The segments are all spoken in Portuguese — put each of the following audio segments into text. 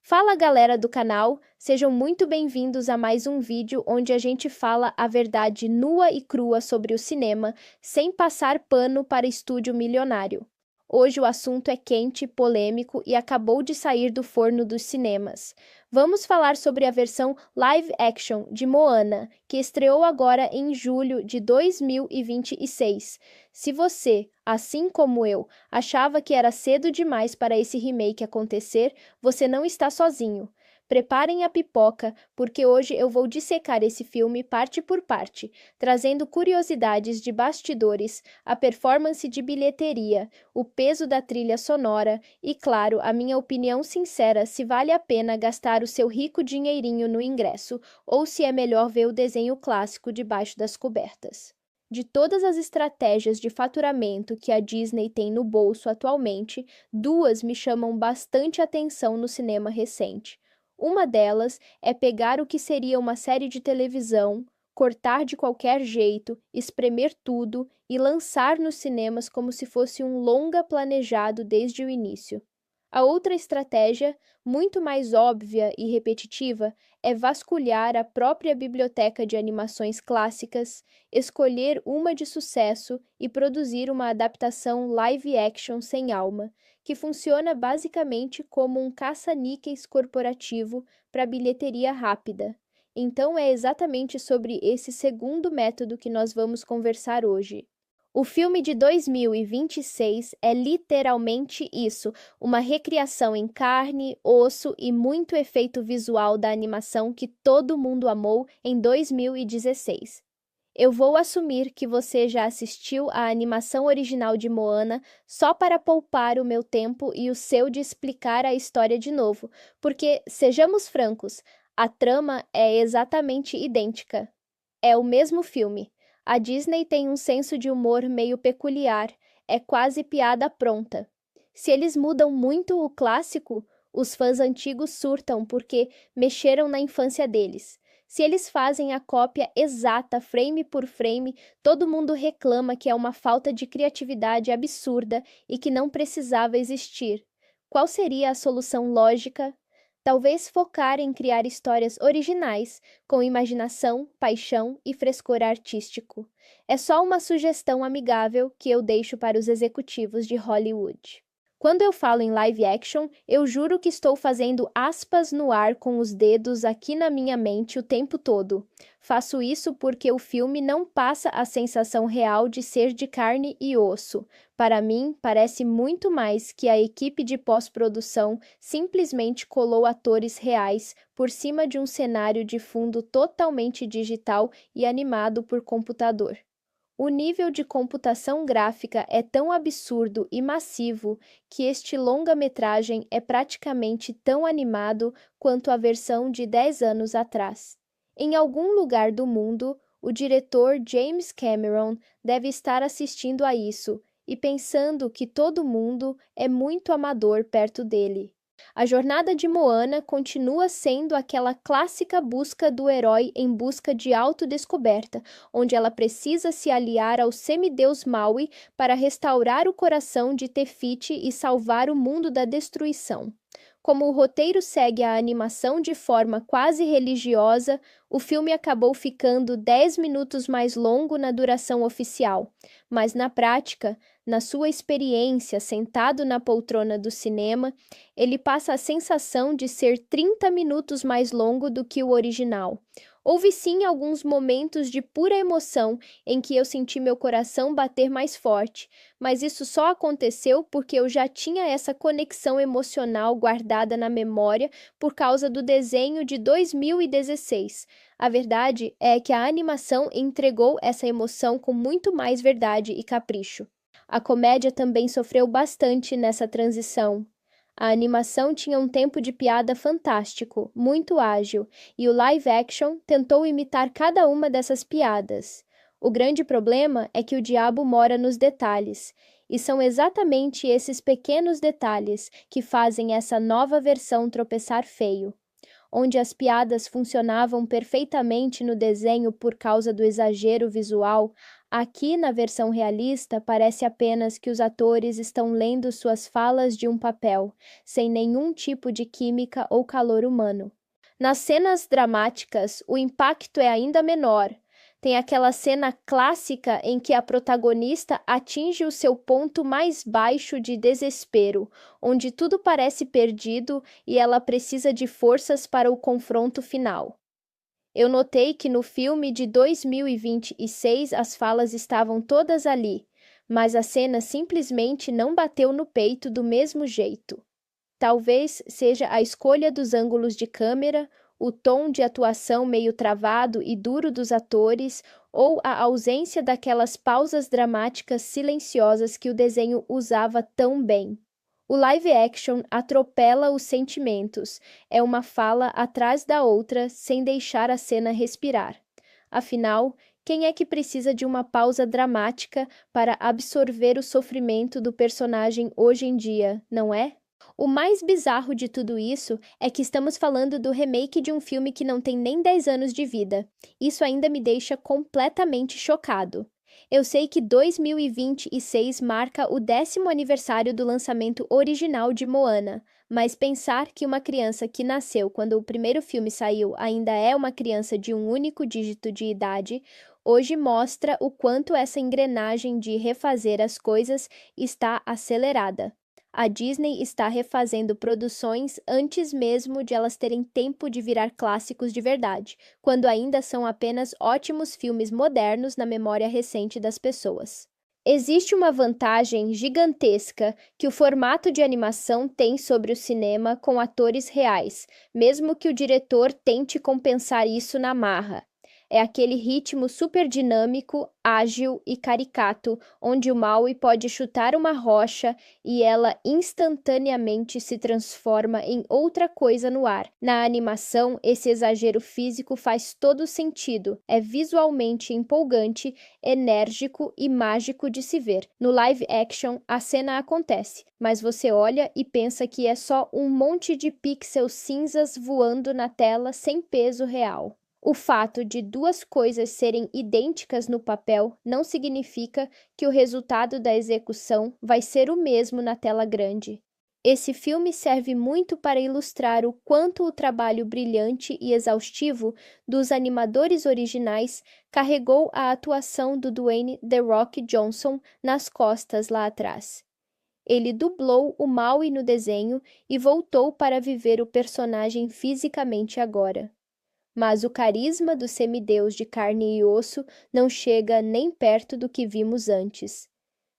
Fala galera do canal, sejam muito bem-vindos a mais um vídeo onde a gente fala a verdade nua e crua sobre o cinema, sem passar pano para estúdio milionário. Hoje o assunto é quente, polêmico e acabou de sair do forno dos cinemas. Vamos falar sobre a versão live action de Moana, que estreou agora em julho de 2026. Se você, assim como eu, achava que era cedo demais para esse remake acontecer, você não está sozinho. Preparem a pipoca, porque hoje eu vou dissecar esse filme parte por parte, trazendo curiosidades de bastidores, a performance de bilheteria, o peso da trilha sonora e, claro, a minha opinião sincera se vale a pena gastar o seu rico dinheirinho no ingresso ou se é melhor ver o desenho clássico debaixo das cobertas. De todas as estratégias de faturamento que a Disney tem no bolso atualmente, duas me chamam bastante atenção no cinema recente. Uma delas é pegar o que seria uma série de televisão, cortar de qualquer jeito, espremer tudo e lançar nos cinemas como se fosse um longa planejado desde o início. A outra estratégia, muito mais óbvia e repetitiva, é vasculhar a própria biblioteca de animações clássicas, escolher uma de sucesso e produzir uma adaptação live action sem alma, que funciona basicamente como um caça-níqueis corporativo para bilheteria rápida. Então é exatamente sobre esse segundo método que nós vamos conversar hoje. O filme de 2026 é literalmente isso, uma recriação em carne, osso e muito efeito visual da animação que todo mundo amou em 2016. Eu vou assumir que você já assistiu a animação original de Moana só para poupar o meu tempo e o seu de explicar a história de novo, porque, sejamos francos, a trama é exatamente idêntica. É o mesmo filme. A Disney tem um senso de humor meio peculiar, é quase piada pronta. Se eles mudam muito o clássico, os fãs antigos surtam porque mexeram na infância deles. Se eles fazem a cópia exata, frame por frame, todo mundo reclama que é uma falta de criatividade absurda e que não precisava existir. Qual seria a solução lógica? Talvez focar em criar histórias originais, com imaginação, paixão e frescor artístico. É só uma sugestão amigável que eu deixo para os executivos de Hollywood. Quando eu falo em live action, eu juro que estou fazendo aspas no ar com os dedos aqui na minha mente o tempo todo. Faço isso porque o filme não passa a sensação real de ser de carne e osso. Para mim, parece muito mais que a equipe de pós-produção simplesmente colou atores reais por cima de um cenário de fundo totalmente digital e animado por computador. O nível de computação gráfica é tão absurdo e massivo que este longa-metragem é praticamente tão animado quanto a versão de 10 anos atrás. Em algum lugar do mundo, o diretor James Cameron deve estar assistindo a isso e pensando que todo mundo é muito amador perto dele. A jornada de Moana continua sendo aquela clássica busca do herói em busca de autodescoberta, onde ela precisa se aliar ao semideus Maui para restaurar o coração de Te Fiti e salvar o mundo da destruição. Como o roteiro segue a animação de forma quase religiosa, o filme acabou ficando 10 minutos mais longo na duração oficial, mas na prática, na sua experiência sentado na poltrona do cinema, ele passa a sensação de ser 30 minutos mais longo do que o original. Houve sim alguns momentos de pura emoção em que eu senti meu coração bater mais forte, mas isso só aconteceu porque eu já tinha essa conexão emocional guardada na memória por causa do desenho de 2016. A verdade é que a animação entregou essa emoção com muito mais verdade e capricho. A comédia também sofreu bastante nessa transição. A animação tinha um tempo de piada fantástico, muito ágil, e o live action tentou imitar cada uma dessas piadas. O grande problema é que o diabo mora nos detalhes, e são exatamente esses pequenos detalhes que fazem essa nova versão tropeçar feio. Onde as piadas funcionavam perfeitamente no desenho por causa do exagero visual, Aqui, na versão realista, parece apenas que os atores estão lendo suas falas de um papel, sem nenhum tipo de química ou calor humano. Nas cenas dramáticas, o impacto é ainda menor. Tem aquela cena clássica em que a protagonista atinge o seu ponto mais baixo de desespero, onde tudo parece perdido e ela precisa de forças para o confronto final. Eu notei que no filme de 2026 as falas estavam todas ali, mas a cena simplesmente não bateu no peito do mesmo jeito. Talvez seja a escolha dos ângulos de câmera, o tom de atuação meio travado e duro dos atores, ou a ausência daquelas pausas dramáticas silenciosas que o desenho usava tão bem. O live action atropela os sentimentos, é uma fala atrás da outra, sem deixar a cena respirar. Afinal, quem é que precisa de uma pausa dramática para absorver o sofrimento do personagem hoje em dia, não é? O mais bizarro de tudo isso é que estamos falando do remake de um filme que não tem nem 10 anos de vida. Isso ainda me deixa completamente chocado. Eu sei que 2026 marca o 10º aniversário do lançamento original de Moana, mas pensar que uma criança que nasceu quando o primeiro filme saiu ainda é uma criança de um único dígito de idade, hoje mostra o quanto essa engrenagem de refazer as coisas está acelerada. A Disney está refazendo produções antes mesmo de elas terem tempo de virar clássicos de verdade, quando ainda são apenas ótimos filmes modernos na memória recente das pessoas. Existe uma vantagem gigantesca que o formato de animação tem sobre o cinema com atores reais, mesmo que o diretor tente compensar isso na marra. É aquele ritmo super dinâmico, ágil e caricato, onde o Maui pode chutar uma rocha e ela instantaneamente se transforma em outra coisa no ar. Na animação, esse exagero físico faz todo sentido, é visualmente empolgante, enérgico e mágico de se ver. No live action, a cena acontece, mas você olha e pensa que é só um monte de pixels cinzas voando na tela sem peso real. O fato de duas coisas serem idênticas no papel não significa que o resultado da execução vai ser o mesmo na tela grande. Esse filme serve muito para ilustrar o quanto o trabalho brilhante e exaustivo dos animadores originais carregou a atuação do Dwayne "The Rock" Johnson nas costas lá atrás. Ele dublou o Maui no desenho e voltou para viver o personagem fisicamente agora. Mas o carisma do semideus de carne e osso não chega nem perto do que vimos antes.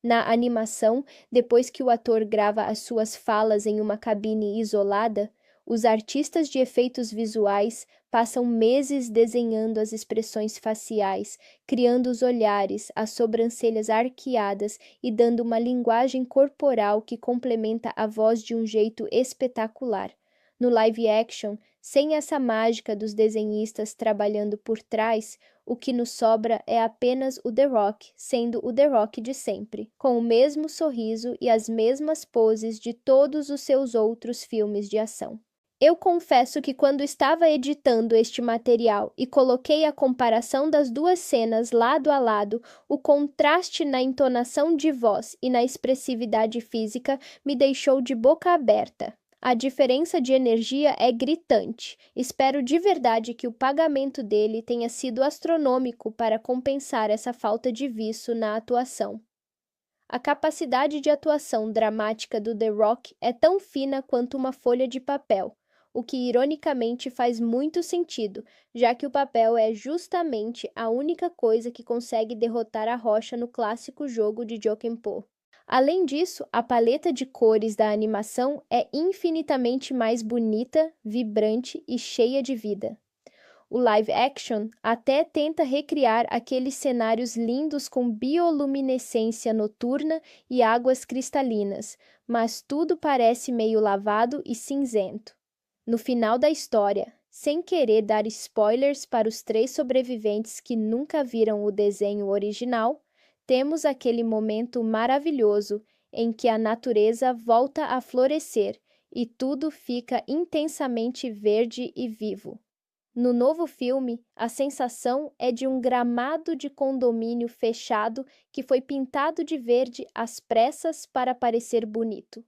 Na animação, depois que o ator grava as suas falas em uma cabine isolada, os artistas de efeitos visuais passam meses desenhando as expressões faciais, criando os olhares, as sobrancelhas arqueadas e dando uma linguagem corporal que complementa a voz de um jeito espetacular. No live action, sem essa mágica dos desenhistas trabalhando por trás, o que nos sobra é apenas o The Rock, sendo o The Rock de sempre, com o mesmo sorriso e as mesmas poses de todos os seus outros filmes de ação. Eu confesso que quando estava editando este material e coloquei a comparação das duas cenas lado a lado, o contraste na entonação de voz e na expressividade física me deixou de boca aberta. A diferença de energia é gritante. Espero de verdade que o pagamento dele tenha sido astronômico para compensar essa falta de viço na atuação. A capacidade de atuação dramática do The Rock é tão fina quanto uma folha de papel, o que ironicamente faz muito sentido, já que o papel é justamente a única coisa que consegue derrotar a rocha no clássico jogo de Jokenpô. Além disso, a paleta de cores da animação é infinitamente mais bonita, vibrante e cheia de vida. O live action até tenta recriar aqueles cenários lindos com bioluminescência noturna e águas cristalinas, mas tudo parece meio lavado e cinzento. No final da história, sem querer dar spoilers para os 3 sobreviventes que nunca viram o desenho original, temos aquele momento maravilhoso em que a natureza volta a florescer e tudo fica intensamente verde e vivo. No novo filme, a sensação é de um gramado de condomínio fechado que foi pintado de verde às pressas para parecer bonito.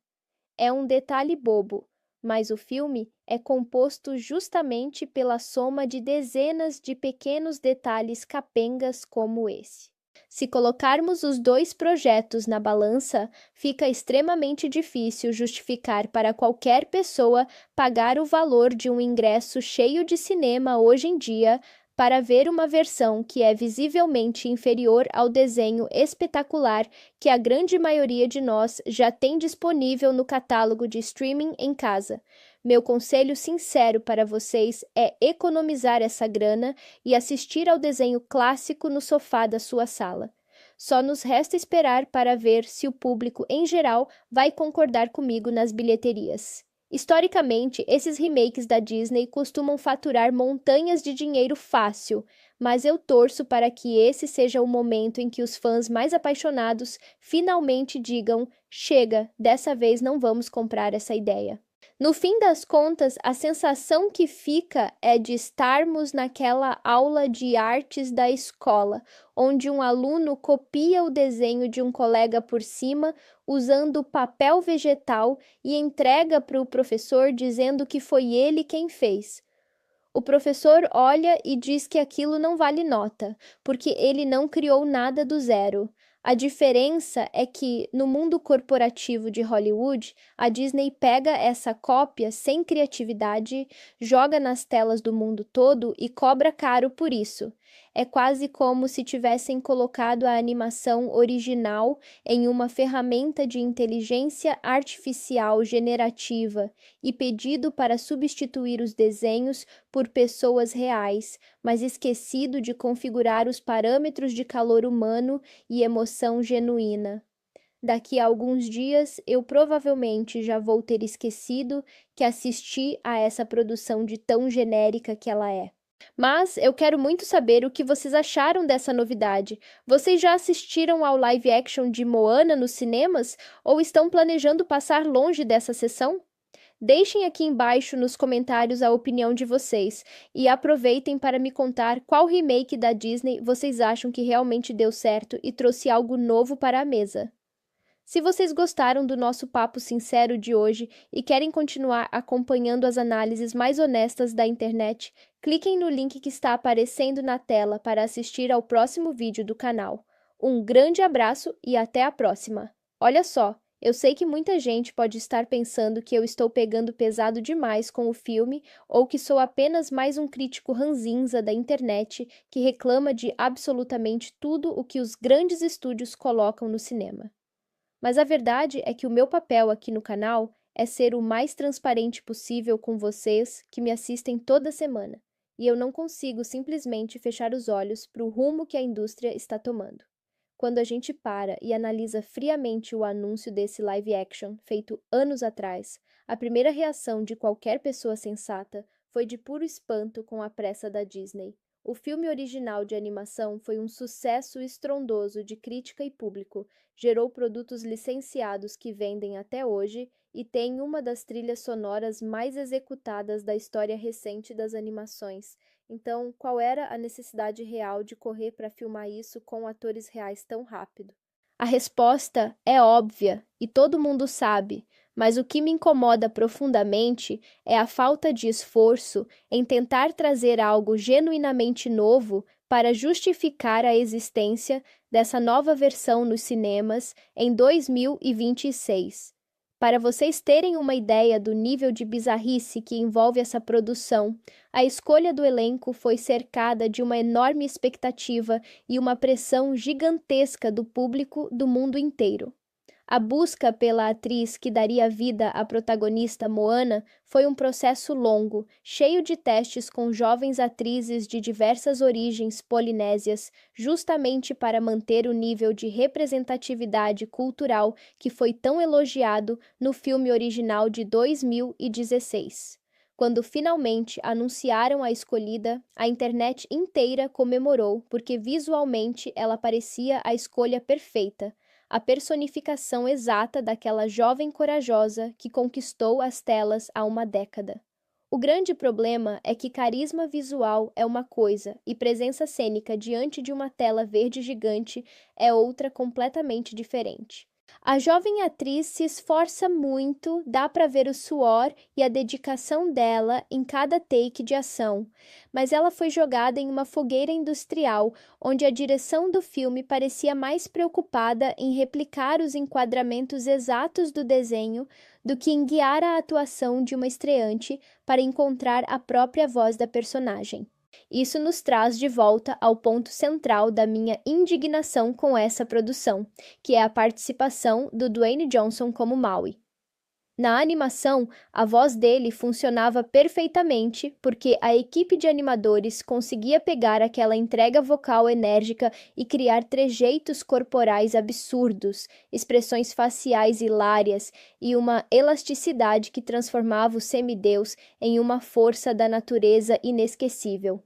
É um detalhe bobo, mas o filme é composto justamente pela soma de dezenas de pequenos detalhes capengas como esse. Se colocarmos os dois projetos na balança, fica extremamente difícil justificar para qualquer pessoa pagar o valor de um ingresso cheio de cinema hoje em dia para ver uma versão que é visivelmente inferior ao desenho espetacular que a grande maioria de nós já tem disponível no catálogo de streaming em casa. Meu conselho sincero para vocês é economizar essa grana e assistir ao desenho clássico no sofá da sua sala. Só nos resta esperar para ver se o público em geral vai concordar comigo nas bilheterias. Historicamente, esses remakes da Disney costumam faturar montanhas de dinheiro fácil, mas eu torço para que esse seja o momento em que os fãs mais apaixonados finalmente digam: chega, dessa vez não vamos comprar essa ideia. No fim das contas, a sensação que fica é de estarmos naquela aula de artes da escola, onde um aluno copia o desenho de um colega por cima, usando papel vegetal e entrega para o professor dizendo que foi ele quem fez. O professor olha e diz que aquilo não vale nota, porque ele não criou nada do zero. A diferença é que, no mundo corporativo de Hollywood, a Disney pega essa cópia sem criatividade, joga nas telas do mundo todo e cobra caro por isso. É quase como se tivessem colocado a animação original em uma ferramenta de inteligência artificial generativa e pedido para substituir os desenhos por pessoas reais, mas esquecido de configurar os parâmetros de calor humano e emoção genuína. Daqui a alguns dias, eu provavelmente já vou ter esquecido que assisti a essa produção de tão genérica que ela é. Mas eu quero muito saber o que vocês acharam dessa novidade. Vocês já assistiram ao live action de Moana nos cinemas ou estão planejando passar longe dessa sessão? Deixem aqui embaixo nos comentários a opinião de vocês e aproveitem para me contar qual remake da Disney vocês acham que realmente deu certo e trouxe algo novo para a mesa. Se vocês gostaram do nosso papo sincero de hoje e querem continuar acompanhando as análises mais honestas da internet, cliquem no link que está aparecendo na tela para assistir ao próximo vídeo do canal. Um grande abraço e até a próxima! Olha só, eu sei que muita gente pode estar pensando que eu estou pegando pesado demais com o filme ou que sou apenas mais um crítico ranzinza da internet que reclama de absolutamente tudo o que os grandes estúdios colocam no cinema. Mas a verdade é que o meu papel aqui no canal é ser o mais transparente possível com vocês que me assistem toda semana, e eu não consigo simplesmente fechar os olhos para o rumo que a indústria está tomando. Quando a gente para e analisa friamente o anúncio desse live action feito anos atrás, a primeira reação de qualquer pessoa sensata foi de puro espanto com a pressa da Disney. O filme original de animação foi um sucesso estrondoso de crítica e público, gerou produtos licenciados que vendem até hoje e tem uma das trilhas sonoras mais executadas da história recente das animações. Então, qual era a necessidade real de correr para filmar isso com atores reais tão rápido? A resposta é óbvia e todo mundo sabe, mas o que me incomoda profundamente é a falta de esforço em tentar trazer algo genuinamente novo para justificar a existência dessa nova versão nos cinemas em 2026. Para vocês terem uma ideia do nível de bizarrice que envolve essa produção, a escolha do elenco foi cercada de uma enorme expectativa e uma pressão gigantesca do público do mundo inteiro. A busca pela atriz que daria vida à protagonista Moana foi um processo longo, cheio de testes com jovens atrizes de diversas origens polinésias, justamente para manter o nível de representatividade cultural que foi tão elogiado no filme original de 2016. Quando finalmente anunciaram a escolhida, a internet inteira comemorou porque visualmente ela parecia a escolha perfeita, a personificação exata daquela jovem corajosa que conquistou as telas há uma década. O grande problema é que carisma visual é uma coisa e presença cênica diante de uma tela verde gigante é outra completamente diferente. A jovem atriz se esforça muito, dá para ver o suor e a dedicação dela em cada take de ação, mas ela foi jogada em uma fogueira industrial, onde a direção do filme parecia mais preocupada em replicar os enquadramentos exatos do desenho do que em guiar a atuação de uma estreante para encontrar a própria voz da personagem. Isso nos traz de volta ao ponto central da minha indignação com essa produção, que é a participação do Dwayne Johnson como Maui. Na animação, a voz dele funcionava perfeitamente porque a equipe de animadores conseguia pegar aquela entrega vocal enérgica e criar trejeitos corporais absurdos, expressões faciais hilárias e uma elasticidade que transformava o semideus em uma força da natureza inesquecível.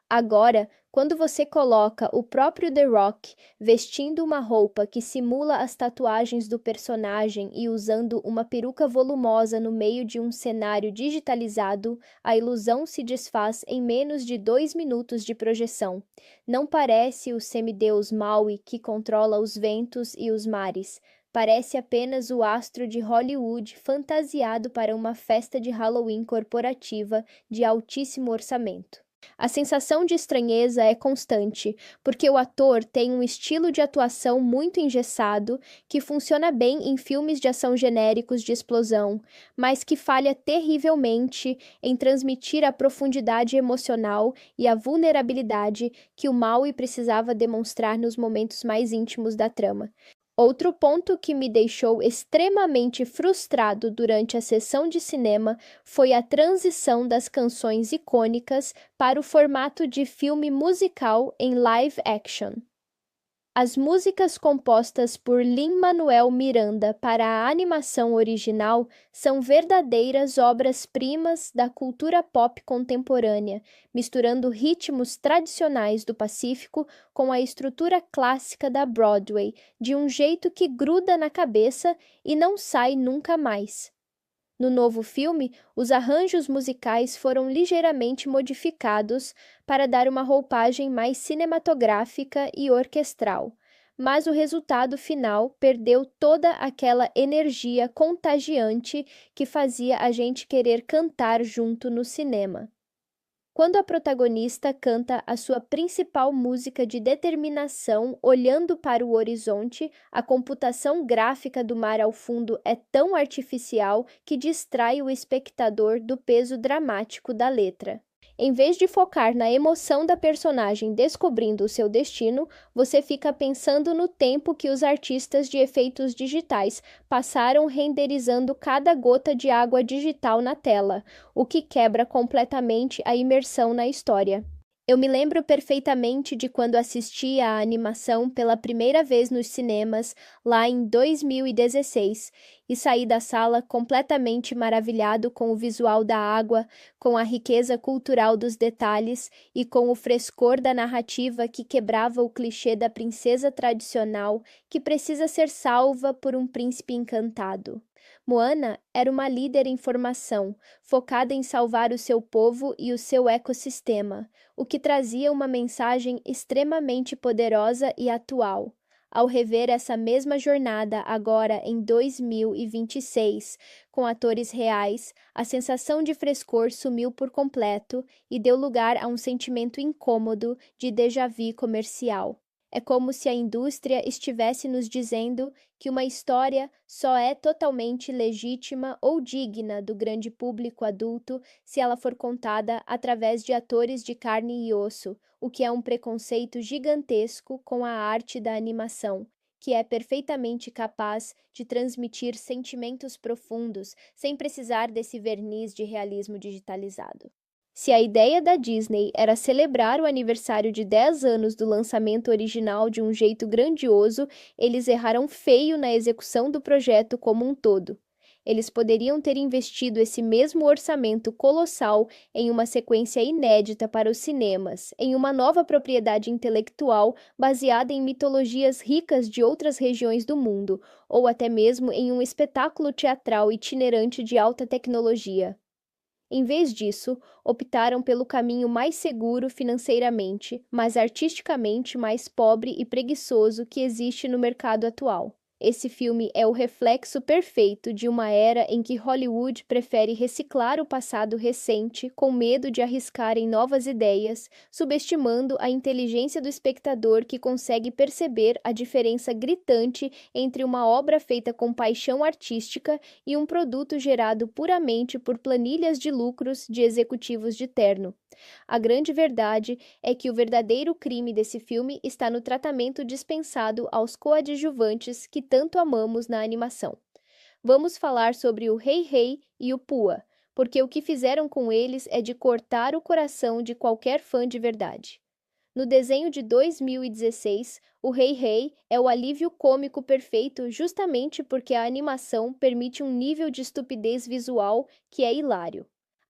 Agora, quando você coloca o próprio The Rock vestindo uma roupa que simula as tatuagens do personagem e usando uma peruca volumosa no meio de um cenário digitalizado, a ilusão se desfaz em menos de 2 minutos de projeção. Não parece o semideus Maui que controla os ventos e os mares. Parece apenas o astro de Hollywood fantasiado para uma festa de Halloween corporativa de altíssimo orçamento. A sensação de estranheza é constante, porque o ator tem um estilo de atuação muito engessado, que funciona bem em filmes de ação genéricos de explosão, mas que falha terrivelmente em transmitir a profundidade emocional e a vulnerabilidade que o Maui precisava demonstrar nos momentos mais íntimos da trama. Outro ponto que me deixou extremamente frustrado durante a sessão de cinema foi a transição das canções icônicas para o formato de filme musical em live action. As músicas compostas por Lin-Manuel Miranda para a animação original são verdadeiras obras-primas da cultura pop contemporânea, misturando ritmos tradicionais do Pacífico com a estrutura clássica da Broadway, de um jeito que gruda na cabeça e não sai nunca mais. No novo filme, os arranjos musicais foram ligeiramente modificados para dar uma roupagem mais cinematográfica e orquestral, mas o resultado final perdeu toda aquela energia contagiante que fazia a gente querer cantar junto no cinema. Quando a protagonista canta a sua principal música de determinação olhando para o horizonte, a computação gráfica do mar ao fundo é tão artificial que distrai o espectador do peso dramático da letra. Em vez de focar na emoção da personagem descobrindo o seu destino, você fica pensando no tempo que os artistas de efeitos digitais passaram renderizando cada gota de água digital na tela, o que quebra completamente a imersão na história. Eu me lembro perfeitamente de quando assisti à animação pela primeira vez nos cinemas, lá em 2016, e saí da sala completamente maravilhado com o visual da água, com a riqueza cultural dos detalhes e com o frescor da narrativa que quebrava o clichê da princesa tradicional que precisa ser salva por um príncipe encantado. Moana era uma líder em formação, focada em salvar o seu povo e o seu ecossistema, o que trazia uma mensagem extremamente poderosa e atual. Ao rever essa mesma jornada agora em 2026, com atores reais, a sensação de frescor sumiu por completo e deu lugar a um sentimento incômodo de déjà-vu comercial. É como se a indústria estivesse nos dizendo que uma história só é totalmente legítima ou digna do grande público adulto se ela for contada através de atores de carne e osso, o que é um preconceito gigantesco com a arte da animação, que é perfeitamente capaz de transmitir sentimentos profundos sem precisar desse verniz de realismo digitalizado. Se a ideia da Disney era celebrar o aniversário de 10 anos do lançamento original de um jeito grandioso, eles erraram feio na execução do projeto como um todo. Eles poderiam ter investido esse mesmo orçamento colossal em uma sequência inédita para os cinemas, em uma nova propriedade intelectual baseada em mitologias ricas de outras regiões do mundo, ou até mesmo em um espetáculo teatral itinerante de alta tecnologia. Em vez disso, optaram pelo caminho mais seguro financeiramente, mas artisticamente mais pobre e preguiçoso que existe no mercado atual. Esse filme é o reflexo perfeito de uma era em que Hollywood prefere reciclar o passado recente com medo de arriscar em novas ideias, subestimando a inteligência do espectador que consegue perceber a diferença gritante entre uma obra feita com paixão artística e um produto gerado puramente por planilhas de lucros de executivos de terno. A grande verdade é que o verdadeiro crime desse filme está no tratamento dispensado aos coadjuvantes que tanto amamos na animação. Vamos falar sobre o Rei Rei e o Pua, porque o que fizeram com eles é de cortar o coração de qualquer fã de verdade. No desenho de 2016, o Rei Rei é o alívio cômico perfeito justamente porque a animação permite um nível de estupidez visual que é hilário.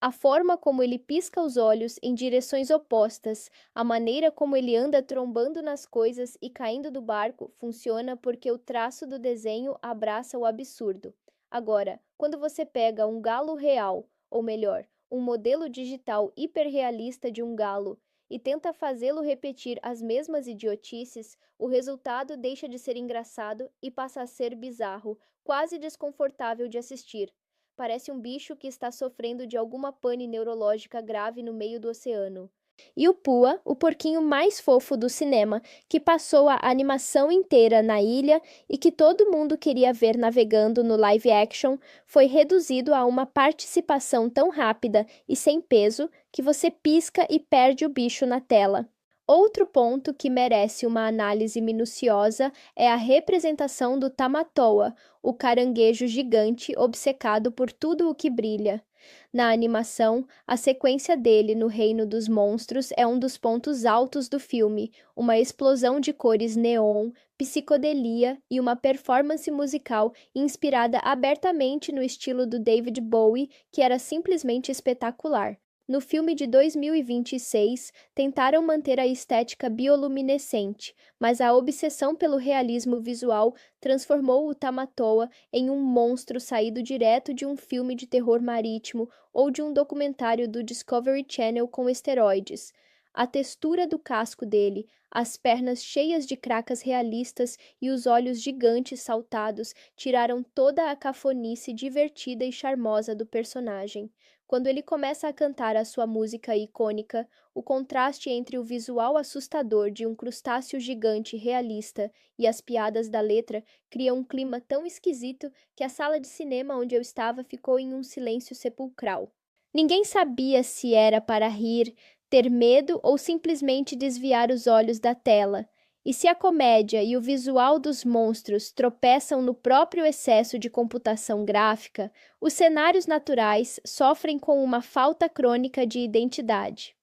A forma como ele pisca os olhos em direções opostas, a maneira como ele anda trombando nas coisas e caindo do barco funciona porque o traço do desenho abraça o absurdo. Agora, quando você pega um galo real, ou melhor, um modelo digital hiperrealista de um galo, e tenta fazê-lo repetir as mesmas idiotices, o resultado deixa de ser engraçado e passa a ser bizarro, quase desconfortável de assistir. Parece um bicho que está sofrendo de alguma pane neurológica grave no meio do oceano. E o Pua, o porquinho mais fofo do cinema, que passou a animação inteira na ilha e que todo mundo queria ver navegando no live action, foi reduzido a uma participação tão rápida e sem peso que você pisca e perde o bicho na tela. Outro ponto que merece uma análise minuciosa é a representação do Tamatoa, o caranguejo gigante obcecado por tudo o que brilha. Na animação, a sequência dele no Reino dos Monstros é um dos pontos altos do filme, uma explosão de cores neon, psicodelia e uma performance musical inspirada abertamente no estilo do David Bowie, que era simplesmente espetacular. No filme de 2026, tentaram manter a estética bioluminescente, mas a obsessão pelo realismo visual transformou o Tamatoa em um monstro saído direto de um filme de terror marítimo ou de um documentário do Discovery Channel com esteroides. A textura do casco dele, as pernas cheias de cracas realistas e os olhos gigantes saltados tiraram toda a cafonice divertida e charmosa do personagem. Quando ele começa a cantar a sua música icônica, o contraste entre o visual assustador de um crustáceo gigante realista e as piadas da letra cria um clima tão esquisito que a sala de cinema onde eu estava ficou em um silêncio sepulcral. Ninguém sabia se era para rir, ter medo ou simplesmente desviar os olhos da tela. E se a comédia e o visual dos monstros tropeçam no próprio excesso de computação gráfica, os cenários naturais sofrem com uma falta crônica de identidade.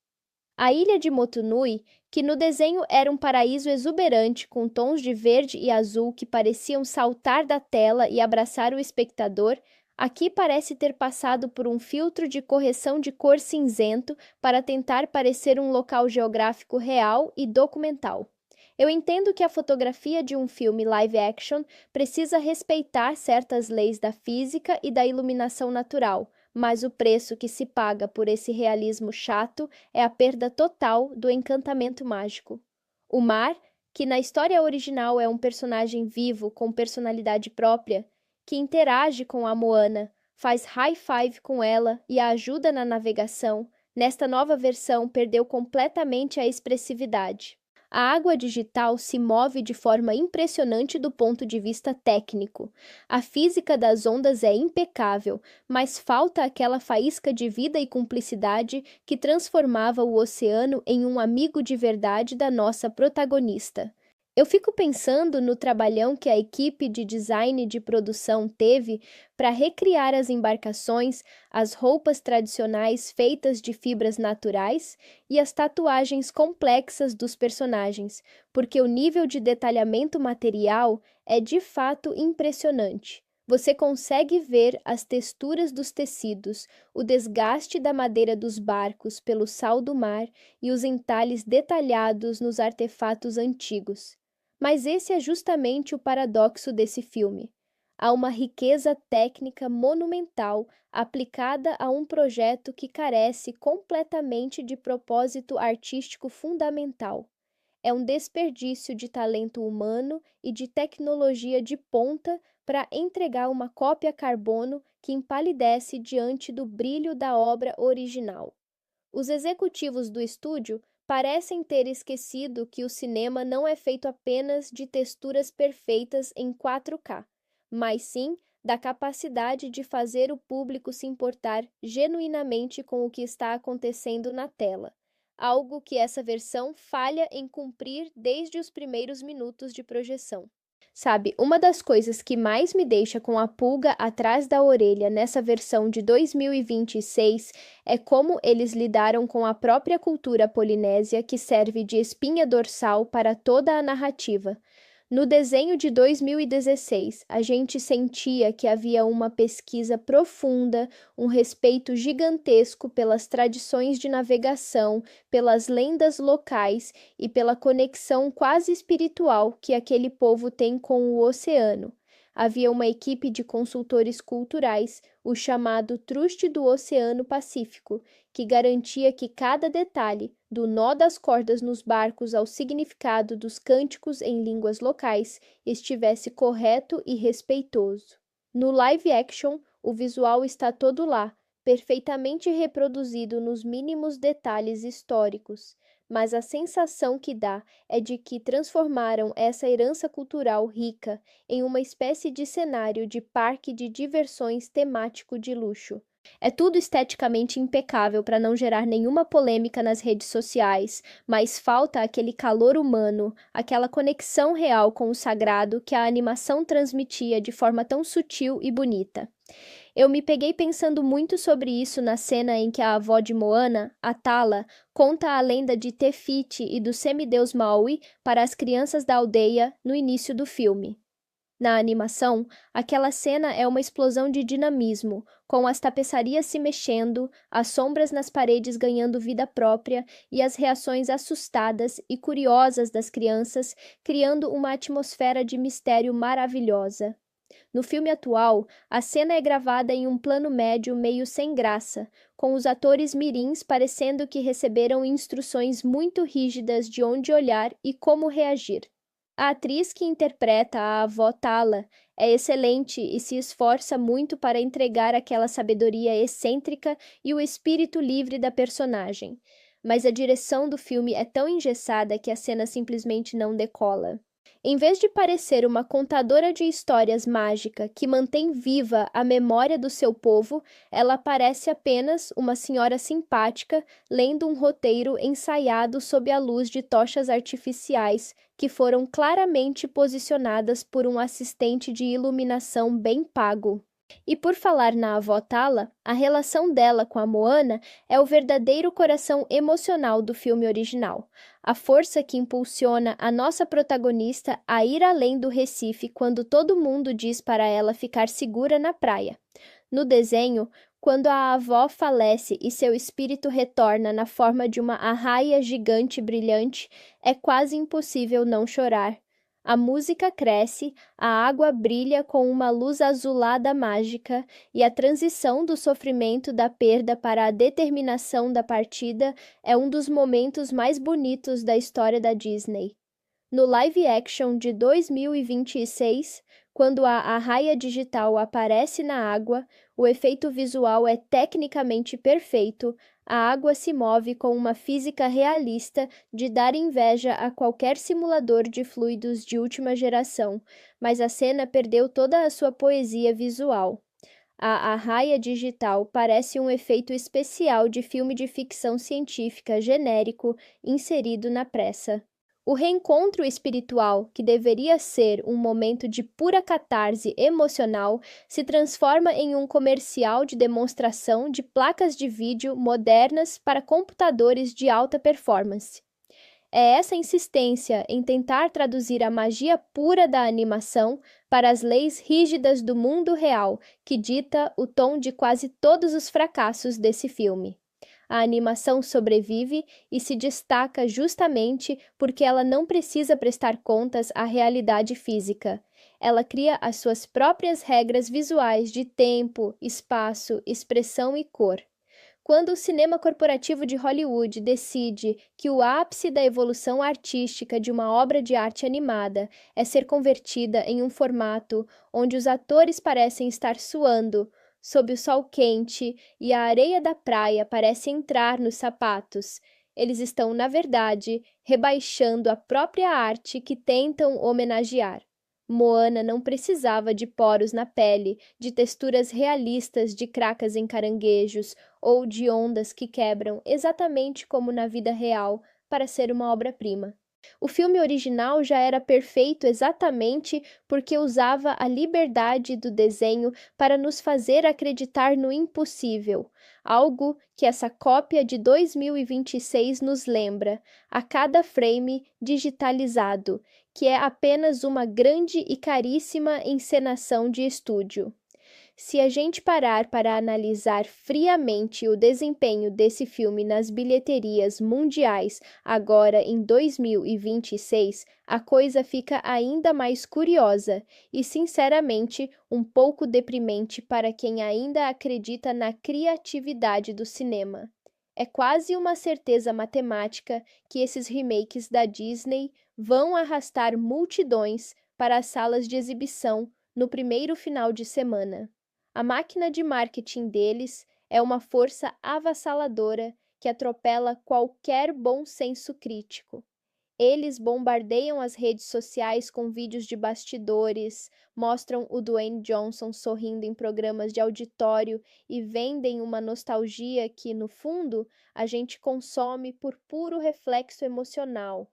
A ilha de Motunui, que no desenho era um paraíso exuberante com tons de verde e azul que pareciam saltar da tela e abraçar o espectador, aqui parece ter passado por um filtro de correção de cor cinzento para tentar parecer um local geográfico real e documental. Eu entendo que a fotografia de um filme live action precisa respeitar certas leis da física e da iluminação natural, mas o preço que se paga por esse realismo chato é a perda total do encantamento mágico. O mar, que na história original é um personagem vivo com personalidade própria, que interage com a Moana, faz high five com ela e a ajuda na navegação, nesta nova versão perdeu completamente a expressividade. A água digital se move de forma impressionante do ponto de vista técnico. A física das ondas é impecável, mas falta aquela faísca de vida e cumplicidade que transformava o oceano em um amigo de verdade da nossa protagonista. Eu fico pensando no trabalhão que a equipe de design de produção teve para recriar as embarcações, as roupas tradicionais feitas de fibras naturais e as tatuagens complexas dos personagens, porque o nível de detalhamento material é de fato impressionante. Você consegue ver as texturas dos tecidos, o desgaste da madeira dos barcos pelo sal do mar e os entalhes detalhados nos artefatos antigos. Mas esse é justamente o paradoxo desse filme. há uma riqueza técnica monumental aplicada a um projeto que carece completamente de propósito artístico fundamental. É um desperdício de talento humano e de tecnologia de ponta para entregar uma cópia carbono que empalidece diante do brilho da obra original. Os executivos do estúdio parecem ter esquecido que o cinema não é feito apenas de texturas perfeitas em 4K, mas sim da capacidade de fazer o público se importar genuinamente com o que está acontecendo na tela, algo que essa versão falha em cumprir desde os primeiros minutos de projeção. Sabe, uma das coisas que mais me deixa com a pulga atrás da orelha nessa versão de 2026 é como eles lidaram com a própria cultura polinésia que serve de espinha dorsal para toda a narrativa. No desenho de 2016, a gente sentia que havia uma pesquisa profunda, um respeito gigantesco pelas tradições de navegação, pelas lendas locais e pela conexão quase espiritual que aquele povo tem com o oceano. Havia uma equipe de consultores culturais, o chamado Truste do Oceano Pacífico, que garantia que cada detalhe, do nó das cordas nos barcos ao significado dos cânticos em línguas locais, estivesse correto e respeitoso. No live action, o visual está todo lá, perfeitamente reproduzido nos mínimos detalhes históricos, mas a sensação que dá é de que transformaram essa herança cultural rica em uma espécie de cenário de parque de diversões temático de luxo. É tudo esteticamente impecável para não gerar nenhuma polêmica nas redes sociais, mas falta aquele calor humano, aquela conexão real com o sagrado que a animação transmitia de forma tão sutil e bonita. Eu me peguei pensando muito sobre isso na cena em que a avó de Moana, a Tala, conta a lenda de Te Fiti e do semideus Maui para as crianças da aldeia no início do filme. Na animação, aquela cena é uma explosão de dinamismo, com as tapeçarias se mexendo, as sombras nas paredes ganhando vida própria e as reações assustadas e curiosas das crianças, criando uma atmosfera de mistério maravilhosa. No filme atual, a cena é gravada em um plano médio meio sem graça, com os atores mirins parecendo que receberam instruções muito rígidas de onde olhar e como reagir. A atriz que interpreta a avó Tala é excelente e se esforça muito para entregar aquela sabedoria excêntrica e o espírito livre da personagem. Mas a direção do filme é tão engessada que a cena simplesmente não decola. Em vez de parecer uma contadora de histórias mágica que mantém viva a memória do seu povo, ela parece apenas uma senhora simpática lendo um roteiro ensaiado sob a luz de tochas artificiais que foram claramente posicionadas por um assistente de iluminação bem pago. E por falar na avó Tala, a relação dela com a Moana é o verdadeiro coração emocional do filme original. A força que impulsiona a nossa protagonista a ir além do Recife quando todo mundo diz para ela ficar segura na praia. No desenho, quando a avó falece e seu espírito retorna na forma de uma arraia gigante e brilhante, é quase impossível não chorar. A música cresce, a água brilha com uma luz azulada mágica e a transição do sofrimento da perda para a determinação da partida é um dos momentos mais bonitos da história da Disney. No live action de 2026, quando a arraia digital aparece na água, o efeito visual é tecnicamente perfeito, a água se move com uma física realista de dar inveja a qualquer simulador de fluidos de última geração, mas a cena perdeu toda a sua poesia visual. A arraia digital parece um efeito especial de filme de ficção científica genérico inserido na pressa. O reencontro espiritual, que deveria ser um momento de pura catarse emocional, se transforma em um comercial de demonstração de placas de vídeo modernas para computadores de alta performance. É essa insistência em tentar traduzir a magia pura da animação para as leis rígidas do mundo real que dita o tom de quase todos os fracassos desse filme. A animação sobrevive e se destaca justamente porque ela não precisa prestar contas à realidade física. Ela cria as suas próprias regras visuais de tempo, espaço, expressão e cor. Quando o cinema corporativo de Hollywood decide que o ápice da evolução artística de uma obra de arte animada é ser convertida em um formato onde os atores parecem estar suando sob o sol quente e a areia da praia parece entrar nos sapatos, eles estão, na verdade, rebaixando a própria arte que tentam homenagear. Moana não precisava de poros na pele, de texturas realistas de cracas em caranguejos ou de ondas que quebram exatamente como na vida real para ser uma obra-prima. O filme original já era perfeito exatamente porque usava a liberdade do desenho para nos fazer acreditar no impossível, algo que essa cópia de 2026 nos lembra, a cada frame digitalizado, que é apenas uma grande e caríssima encenação de estúdio. Se a gente parar para analisar friamente o desempenho desse filme nas bilheterias mundiais agora em 2026, a coisa fica ainda mais curiosa e, sinceramente, um pouco deprimente para quem ainda acredita na criatividade do cinema. É quase uma certeza matemática que esses remakes da Disney vão arrastar multidões para as salas de exibição no primeiro final de semana. A máquina de marketing deles é uma força avassaladora que atropela qualquer bom senso crítico. Eles bombardeiam as redes sociais com vídeos de bastidores, mostram o Dwayne Johnson sorrindo em programas de auditório e vendem uma nostalgia que, no fundo, a gente consome por puro reflexo emocional.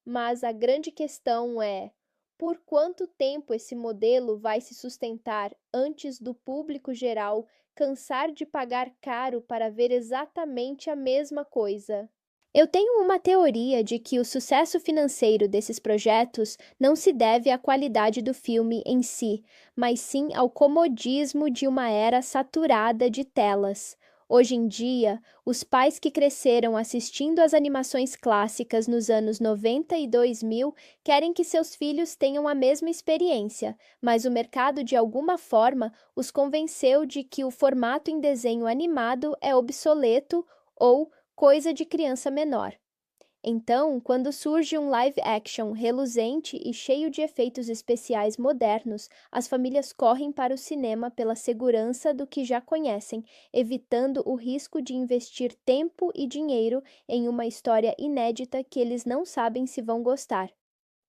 Mas a grande questão é: por quanto tempo esse modelo vai se sustentar antes do público geral cansar de pagar caro para ver exatamente a mesma coisa? Eu tenho uma teoria de que o sucesso financeiro desses projetos não se deve à qualidade do filme em si, mas sim ao comodismo de uma era saturada de telas. Hoje em dia, os pais que cresceram assistindo às animações clássicas nos anos 90 e 2000 querem que seus filhos tenham a mesma experiência, mas o mercado, de alguma forma, os convenceu de que o formato em desenho animado é obsoleto ou coisa de criança menor. Então, quando surge um live action reluzente e cheio de efeitos especiais modernos, as famílias correm para o cinema pela segurança do que já conhecem, evitando o risco de investir tempo e dinheiro em uma história inédita que eles não sabem se vão gostar.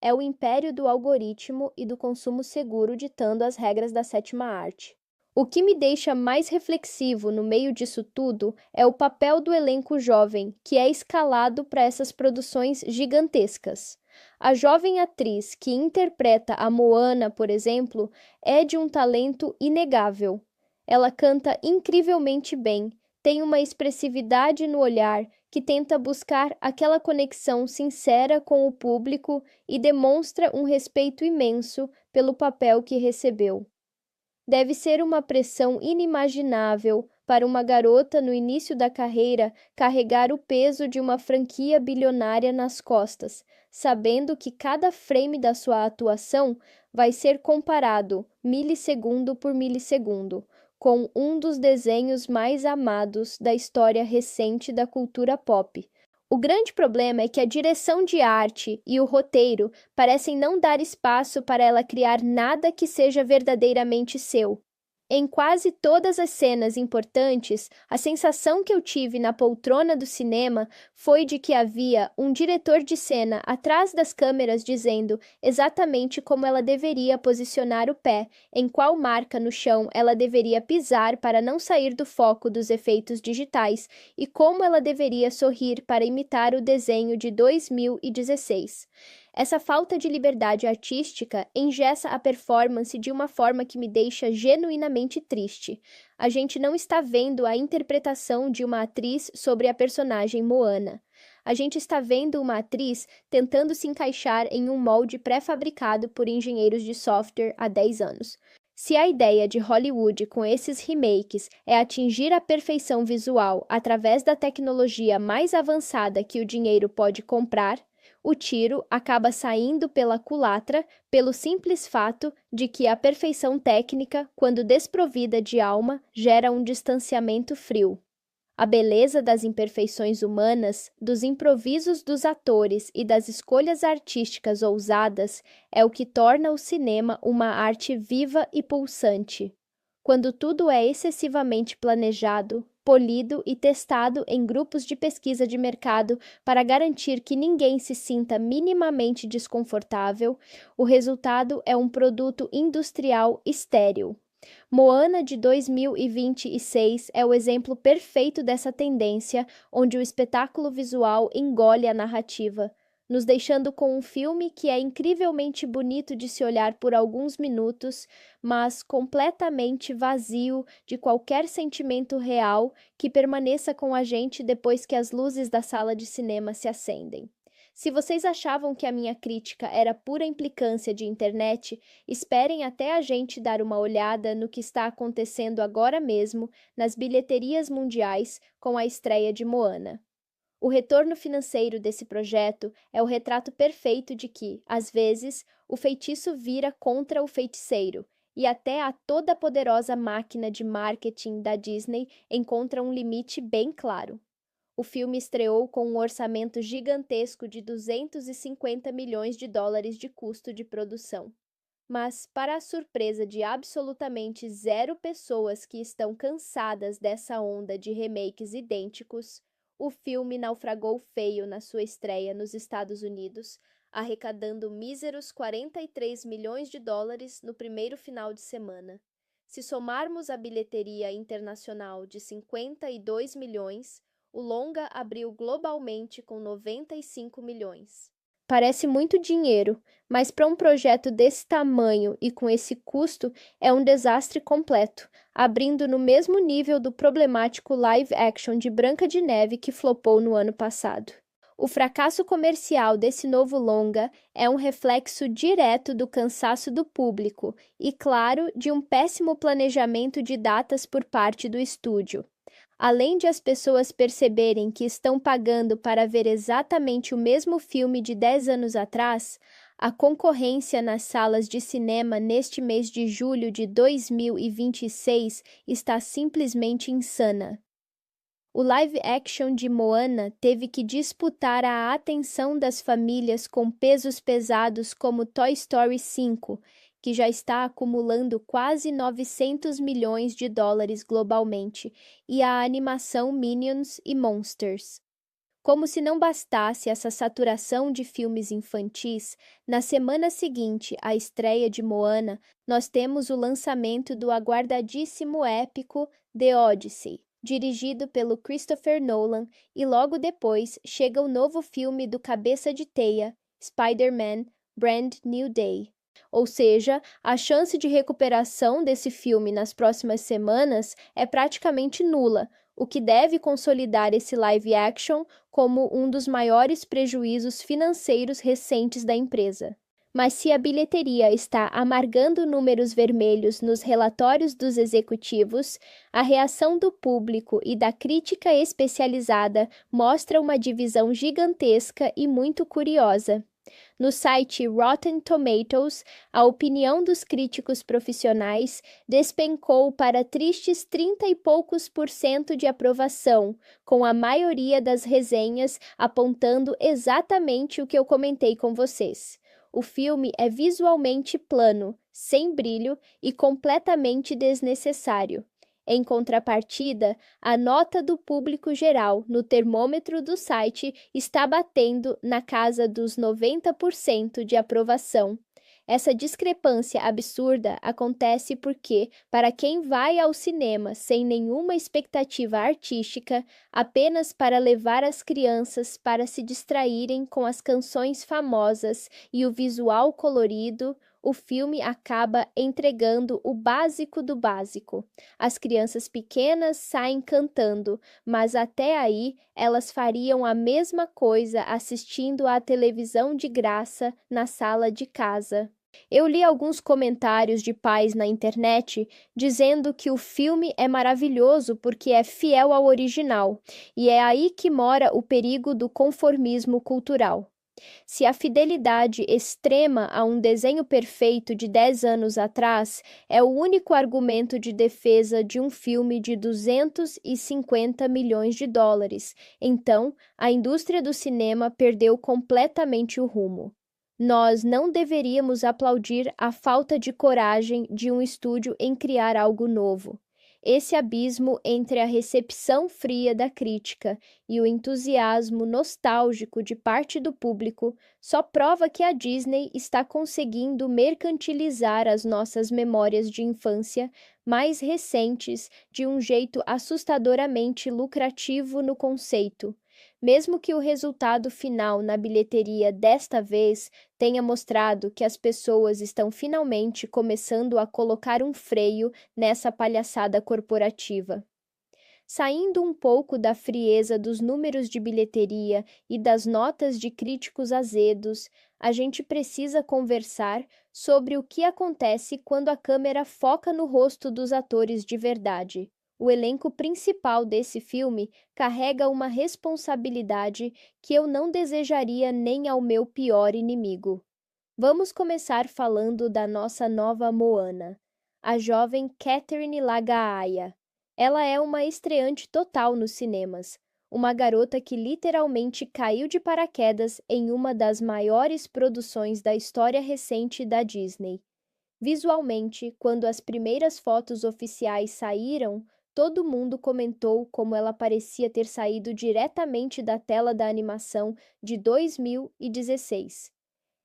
É o império do algoritmo e do consumo seguro ditando as regras da sétima arte. O que me deixa mais reflexivo no meio disso tudo é o papel do elenco jovem, que é escalado para essas produções gigantescas. A jovem atriz que interpreta a Moana, por exemplo, é de um talento inegável. Ela canta incrivelmente bem, tem uma expressividade no olhar que tenta buscar aquela conexão sincera com o público e demonstra um respeito imenso pelo papel que recebeu. Deve ser uma pressão inimaginável para uma garota no início da carreira carregar o peso de uma franquia bilionária nas costas, sabendo que cada frame da sua atuação vai ser comparado, milissegundo por milissegundo, com um dos desenhos mais amados da história recente da cultura pop. O grande problema é que a direção de arte e o roteiro parecem não dar espaço para ela criar nada que seja verdadeiramente seu. Em quase todas as cenas importantes, a sensação que eu tive na poltrona do cinema foi de que havia um diretor de cena atrás das câmeras dizendo exatamente como ela deveria posicionar o pé, em qual marca no chão ela deveria pisar para não sair do foco dos efeitos digitais e como ela deveria sorrir para imitar o desenho de 2016. Essa falta de liberdade artística engessa a performance de uma forma que me deixa genuinamente triste. A gente não está vendo a interpretação de uma atriz sobre a personagem Moana. A gente está vendo uma atriz tentando se encaixar em um molde pré-fabricado por engenheiros de software há 10 anos. Se a ideia de Hollywood com esses remakes é atingir a perfeição visual através da tecnologia mais avançada que o dinheiro pode comprar, o tiro acaba saindo pela culatra pelo simples fato de que a perfeição técnica, quando desprovida de alma, gera um distanciamento frio. A beleza das imperfeições humanas, dos improvisos dos atores e das escolhas artísticas ousadas é o que torna o cinema uma arte viva e pulsante. Quando tudo é excessivamente planejado, polido e testado em grupos de pesquisa de mercado para garantir que ninguém se sinta minimamente desconfortável, o resultado é um produto industrial estéril. Moana de 2026 é o exemplo perfeito dessa tendência, onde o espetáculo visual engole a narrativa, nos deixando com um filme que é incrivelmente bonito de se olhar por alguns minutos, mas completamente vazio de qualquer sentimento real que permaneça com a gente depois que as luzes da sala de cinema se acendem. Se vocês achavam que a minha crítica era pura implicância de internet, esperem até a gente dar uma olhada no que está acontecendo agora mesmo nas bilheterias mundiais com a estreia de Moana. O retorno financeiro desse projeto é o retrato perfeito de que, às vezes, o feitiço vira contra o feiticeiro, e até a toda poderosa máquina de marketing da Disney encontra um limite bem claro. O filme estreou com um orçamento gigantesco de 250 milhões de dólares de custo de produção. Mas, para a surpresa de absolutamente zero pessoas que estão cansadas dessa onda de remakes idênticos, o filme naufragou feio na sua estreia nos Estados Unidos, arrecadando míseros 43 milhões de dólares no primeiro final de semana. Se somarmos a bilheteria internacional de 52 milhões, o longa abriu globalmente com 95 milhões. Parece muito dinheiro, mas para um projeto desse tamanho e com esse custo é um desastre completo, abrindo no mesmo nível do problemático live action de Branca de Neve que flopou no ano passado. O fracasso comercial desse novo longa é um reflexo direto do cansaço do público e, claro, de um péssimo planejamento de datas por parte do estúdio. Além de as pessoas perceberem que estão pagando para ver exatamente o mesmo filme de 10 anos atrás, a concorrência nas salas de cinema neste mês de julho de 2026 está simplesmente insana. O live action de Moana teve que disputar a atenção das famílias com pesos pesados como Toy Story 5, que já está acumulando quase 900 milhões de dólares globalmente, e a animação Minions e Monsters. Como se não bastasse essa saturação de filmes infantis, na semana seguinte à estreia de Moana, nós temos o lançamento do aguardadíssimo épico The Odyssey, dirigido pelo Christopher Nolan, e logo depois chega o novo filme do Cabeça de Teia, Spider-Man Brand New Day. Ou seja, a chance de recuperação desse filme nas próximas semanas é praticamente nula, o que deve consolidar esse live action como um dos maiores prejuízos financeiros recentes da empresa. Mas se a bilheteria está amargando números vermelhos nos relatórios dos executivos, a reação do público e da crítica especializada mostra uma divisão gigantesca e muito curiosa. No site Rotten Tomatoes, a opinião dos críticos profissionais despencou para tristes 30 e poucos % de aprovação, com a maioria das resenhas apontando exatamente o que eu comentei com vocês. O filme é visualmente plano, sem brilho e completamente desnecessário. Em contrapartida, a nota do público geral no termômetro do site está batendo na casa dos 90% de aprovação. Essa discrepância absurda acontece porque, para quem vai ao cinema sem nenhuma expectativa artística, apenas para levar as crianças para se distraírem com as canções famosas e o visual colorido, o filme acaba entregando o básico do básico. As crianças pequenas saem cantando, mas até aí elas fariam a mesma coisa assistindo à televisão de graça na sala de casa. Eu li alguns comentários de pais na internet dizendo que o filme é maravilhoso porque é fiel ao original, e é aí que mora o perigo do conformismo cultural. Se a fidelidade extrema a um desenho perfeito de 10 anos atrás é o único argumento de defesa de um filme de 250 milhões de dólares, então a indústria do cinema perdeu completamente o rumo. Nós não deveríamos aplaudir a falta de coragem de um estúdio em criar algo novo. Esse abismo entre a recepção fria da crítica e o entusiasmo nostálgico de parte do público só prova que a Disney está conseguindo mercantilizar as nossas memórias de infância mais recentes de um jeito assustadoramente lucrativo no conceito. Mesmo que o resultado final na bilheteria desta vez tenha mostrado que as pessoas estão finalmente começando a colocar um freio nessa palhaçada corporativa. Saindo um pouco da frieza dos números de bilheteria e das notas de críticos azedos, a gente precisa conversar sobre o que acontece quando a câmera foca no rosto dos atores de verdade. O elenco principal desse filme carrega uma responsabilidade que eu não desejaria nem ao meu pior inimigo. Vamos começar falando da nossa nova Moana, a jovem Catherine Lagaaya. Ela é uma estreante total nos cinemas, uma garota que literalmente caiu de paraquedas em uma das maiores produções da história recente da Disney. Visualmente, quando as primeiras fotos oficiais saíram, todo mundo comentou como ela parecia ter saído diretamente da tela da animação de 2016.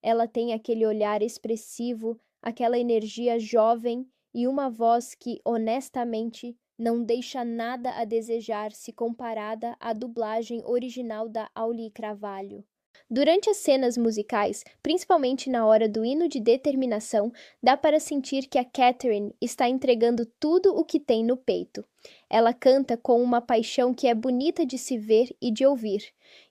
Ela tem aquele olhar expressivo, aquela energia jovem e uma voz que, honestamente, não deixa nada a desejar se comparada à dublagem original da Auli Cravalho. Durante as cenas musicais, principalmente na hora do hino de determinação, dá para sentir que a Catherine está entregando tudo o que tem no peito. Ela canta com uma paixão que é bonita de se ver e de ouvir,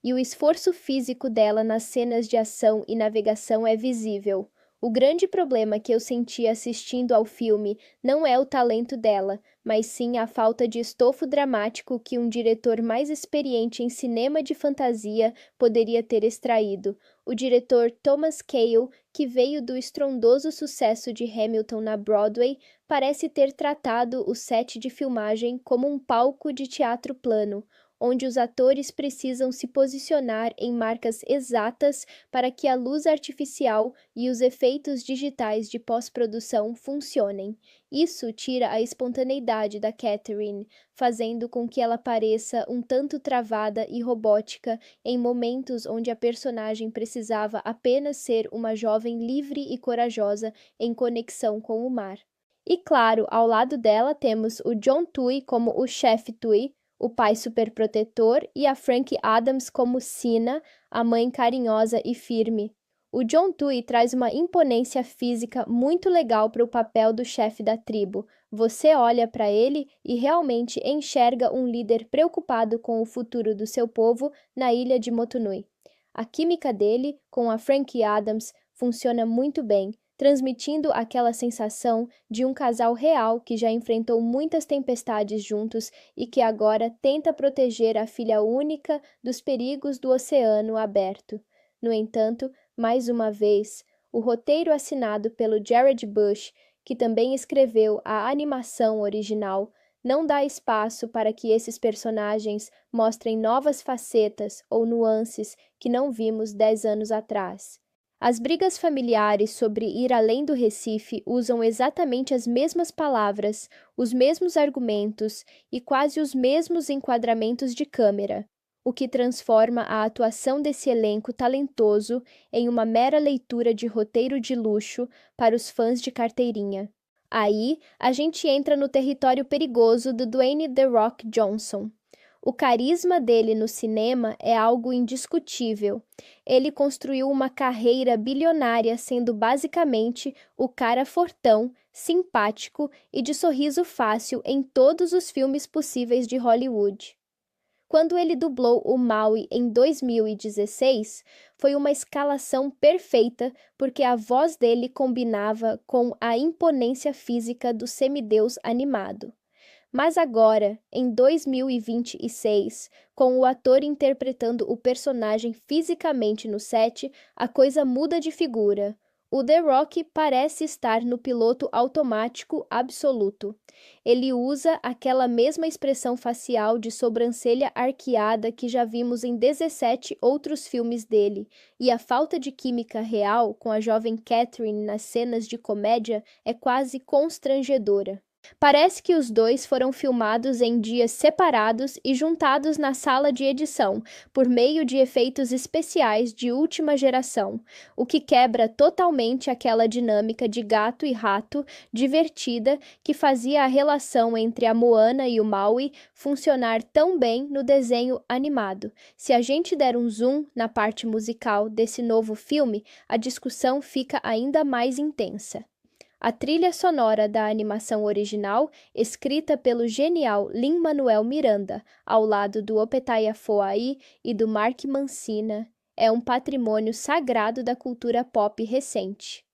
e o esforço físico dela nas cenas de ação e navegação é visível. O grande problema que eu senti assistindo ao filme não é o talento dela, mas sim a falta de estofo dramático que um diretor mais experiente em cinema de fantasia poderia ter extraído. O diretor Thomas Kail, que veio do estrondoso sucesso de Hamilton na Broadway, parece ter tratado o set de filmagem como um palco de teatro plano, onde os atores precisam se posicionar em marcas exatas para que a luz artificial e os efeitos digitais de pós-produção funcionem. Isso tira a espontaneidade da Catherine, fazendo com que ela pareça um tanto travada e robótica em momentos onde a personagem precisava apenas ser uma jovem livre e corajosa em conexão com o mar. E claro, ao lado dela temos o John Tui como o chefe Tui, o pai superprotetor, e a Frank Adams como Sina, a mãe carinhosa e firme. O John Tui traz uma imponência física muito legal para o papel do chefe da tribo. Você olha para ele e realmente enxerga um líder preocupado com o futuro do seu povo na ilha de Motunui. A química dele com a Frank Adams funciona muito bem, transmitindo aquela sensação de um casal real que já enfrentou muitas tempestades juntos e que agora tenta proteger a filha única dos perigos do oceano aberto. No entanto, mais uma vez, o roteiro assinado pelo Jared Bush, que também escreveu a animação original, não dá espaço para que esses personagens mostrem novas facetas ou nuances que não vimos 10 anos atrás. As brigas familiares sobre ir além do Recife usam exatamente as mesmas palavras, os mesmos argumentos e quase os mesmos enquadramentos de câmera, o que transforma a atuação desse elenco talentoso em uma mera leitura de roteiro de luxo para os fãs de carteirinha. Aí, a gente entra no território perigoso do Dwayne The Rock Johnson. O carisma dele no cinema é algo indiscutível. Ele construiu uma carreira bilionária sendo basicamente o cara fortão, simpático e de sorriso fácil em todos os filmes possíveis de Hollywood. Quando ele dublou o Maui em 2016, foi uma escalação perfeita porque a voz dele combinava com a imponência física do semideus animado. Mas agora, em 2026, com o ator interpretando o personagem fisicamente no set, a coisa muda de figura. O The Rock parece estar no piloto automático absoluto. Ele usa aquela mesma expressão facial de sobrancelha arqueada que já vimos em 17 outros filmes dele, e a falta de química real com a jovem Catherine nas cenas de comédia é quase constrangedora. Parece que os dois foram filmados em dias separados e juntados na sala de edição, por meio de efeitos especiais de última geração, o que quebra totalmente aquela dinâmica de gato e rato divertida que fazia a relação entre a Moana e o Maui funcionar tão bem no desenho animado. Se a gente der um zoom na parte musical desse novo filme, a discussão fica ainda mais intensa. A trilha sonora da animação original, escrita pelo genial Lin-Manuel Miranda, ao lado do Opetaya Foai e do Mark Mancina, é um patrimônio sagrado da cultura pop recente.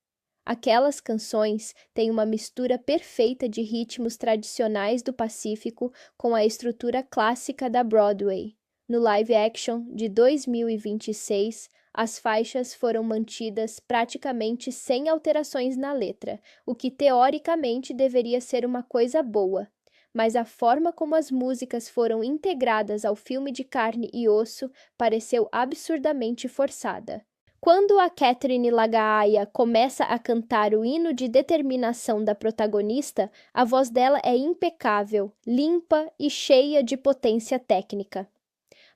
Aquelas canções têm uma mistura perfeita de ritmos tradicionais do Pacífico com a estrutura clássica da Broadway. No live action de 2026, as faixas foram mantidas praticamente sem alterações na letra, o que teoricamente deveria ser uma coisa boa. Mas a forma como as músicas foram integradas ao filme de carne e osso pareceu absurdamente forçada. Quando a Catherine Lagaia começa a cantar o hino de determinação da protagonista, a voz dela é impecável, limpa e cheia de potência técnica.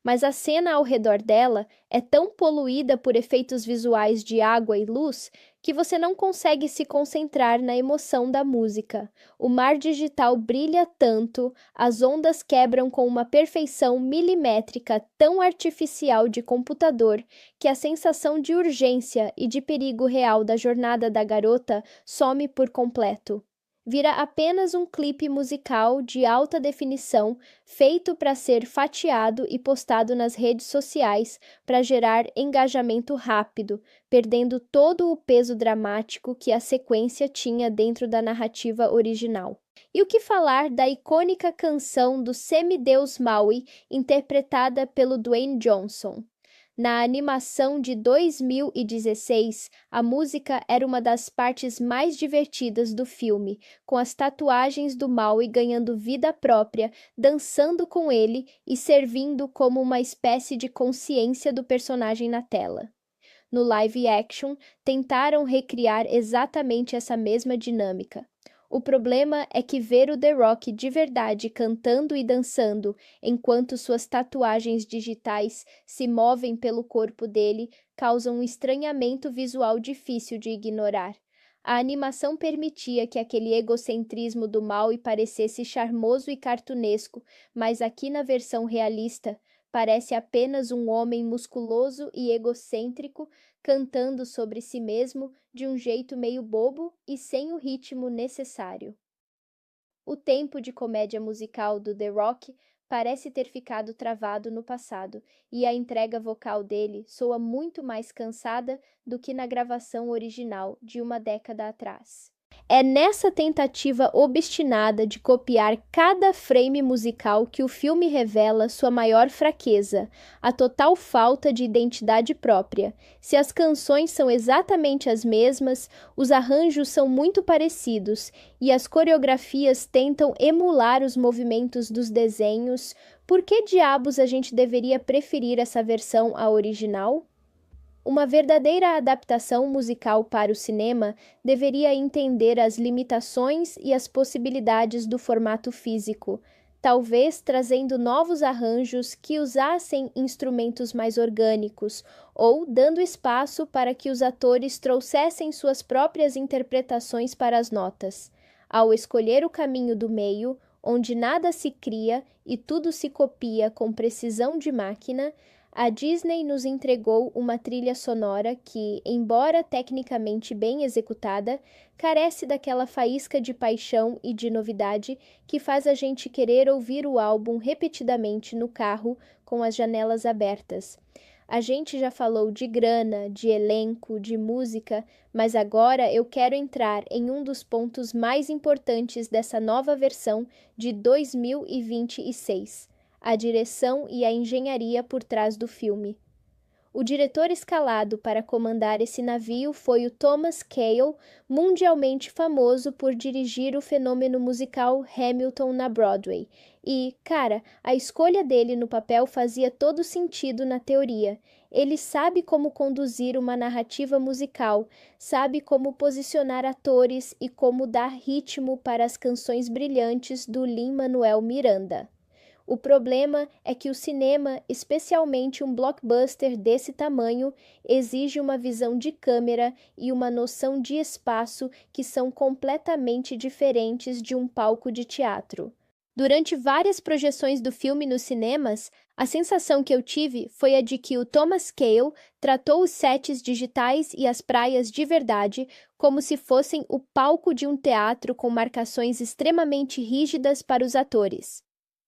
Mas a cena ao redor dela é tão poluída por efeitos visuais de água e luz que você não consegue se concentrar na emoção da música. O mar digital brilha tanto, as ondas quebram com uma perfeição milimétrica tão artificial de computador que a sensação de urgência e de perigo real da jornada da garota some por completo. Vira apenas um clipe musical de alta definição feito para ser fatiado e postado nas redes sociais para gerar engajamento rápido, perdendo todo o peso dramático que a sequência tinha dentro da narrativa original. E o que falar da icônica canção do semideus Maui, interpretada pelo Dwayne Johnson? Na animação de 2016, a música era uma das partes mais divertidas do filme, com as tatuagens do Maui ganhando vida própria, dançando com ele e servindo como uma espécie de consciência do personagem na tela. No live action, tentaram recriar exatamente essa mesma dinâmica. O problema é que ver o The Rock de verdade cantando e dançando enquanto suas tatuagens digitais se movem pelo corpo dele causa um estranhamento visual difícil de ignorar. A animação permitia que aquele egocentrismo do Maui parecesse charmoso e cartunesco, mas aqui na versão realista parece apenas um homem musculoso e egocêntrico cantando sobre si mesmo de um jeito meio bobo e sem o ritmo necessário. O tempo de comédia musical do The Rock parece ter ficado travado no passado, e a entrega vocal dele soa muito mais cansada do que na gravação original de uma década atrás. É nessa tentativa obstinada de copiar cada frame musical que o filme revela sua maior fraqueza, a total falta de identidade própria. Se as canções são exatamente as mesmas, os arranjos são muito parecidos e as coreografias tentam emular os movimentos dos desenhos, por que diabos a gente deveria preferir essa versão à original? Uma verdadeira adaptação musical para o cinema deveria entender as limitações e as possibilidades do formato físico, talvez trazendo novos arranjos que usassem instrumentos mais orgânicos ou dando espaço para que os atores trouxessem suas próprias interpretações para as notas. Ao escolher o caminho do meio, onde nada se cria e tudo se copia com precisão de máquina, a Disney nos entregou uma trilha sonora que, embora tecnicamente bem executada, carece daquela faísca de paixão e de novidade que faz a gente querer ouvir o álbum repetidamente no carro com as janelas abertas. A gente já falou de grana, de elenco, de música, mas agora eu quero entrar em um dos pontos mais importantes dessa nova versão de 2026: a direção e a engenharia por trás do filme. O diretor escalado para comandar esse navio foi o Thomas Kail, mundialmente famoso por dirigir o fenômeno musical Hamilton na Broadway. E, cara, a escolha dele no papel fazia todo sentido na teoria. Ele sabe como conduzir uma narrativa musical, sabe como posicionar atores e como dar ritmo para as canções brilhantes do Lin-Manuel Miranda. O problema é que o cinema, especialmente um blockbuster desse tamanho, exige uma visão de câmera e uma noção de espaço que são completamente diferentes de um palco de teatro. Durante várias projeções do filme nos cinemas, a sensação que eu tive foi a de que o Thomas Kail tratou os sets digitais e as praias de verdade como se fossem o palco de um teatro com marcações extremamente rígidas para os atores.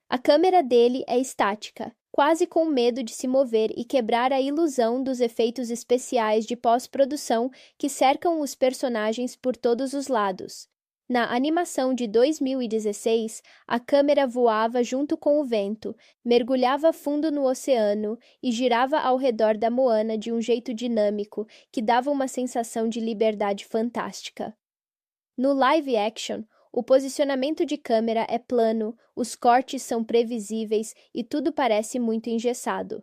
A câmera dele é estática, quase com medo de se mover e quebrar a ilusão dos efeitos especiais de pós-produção que cercam os personagens por todos os lados. Na animação de 2016, a câmera voava junto com o vento, mergulhava fundo no oceano e girava ao redor da Moana de um jeito dinâmico que dava uma sensação de liberdade fantástica. No live action, o posicionamento de câmera é plano, os cortes são previsíveis e tudo parece muito engessado.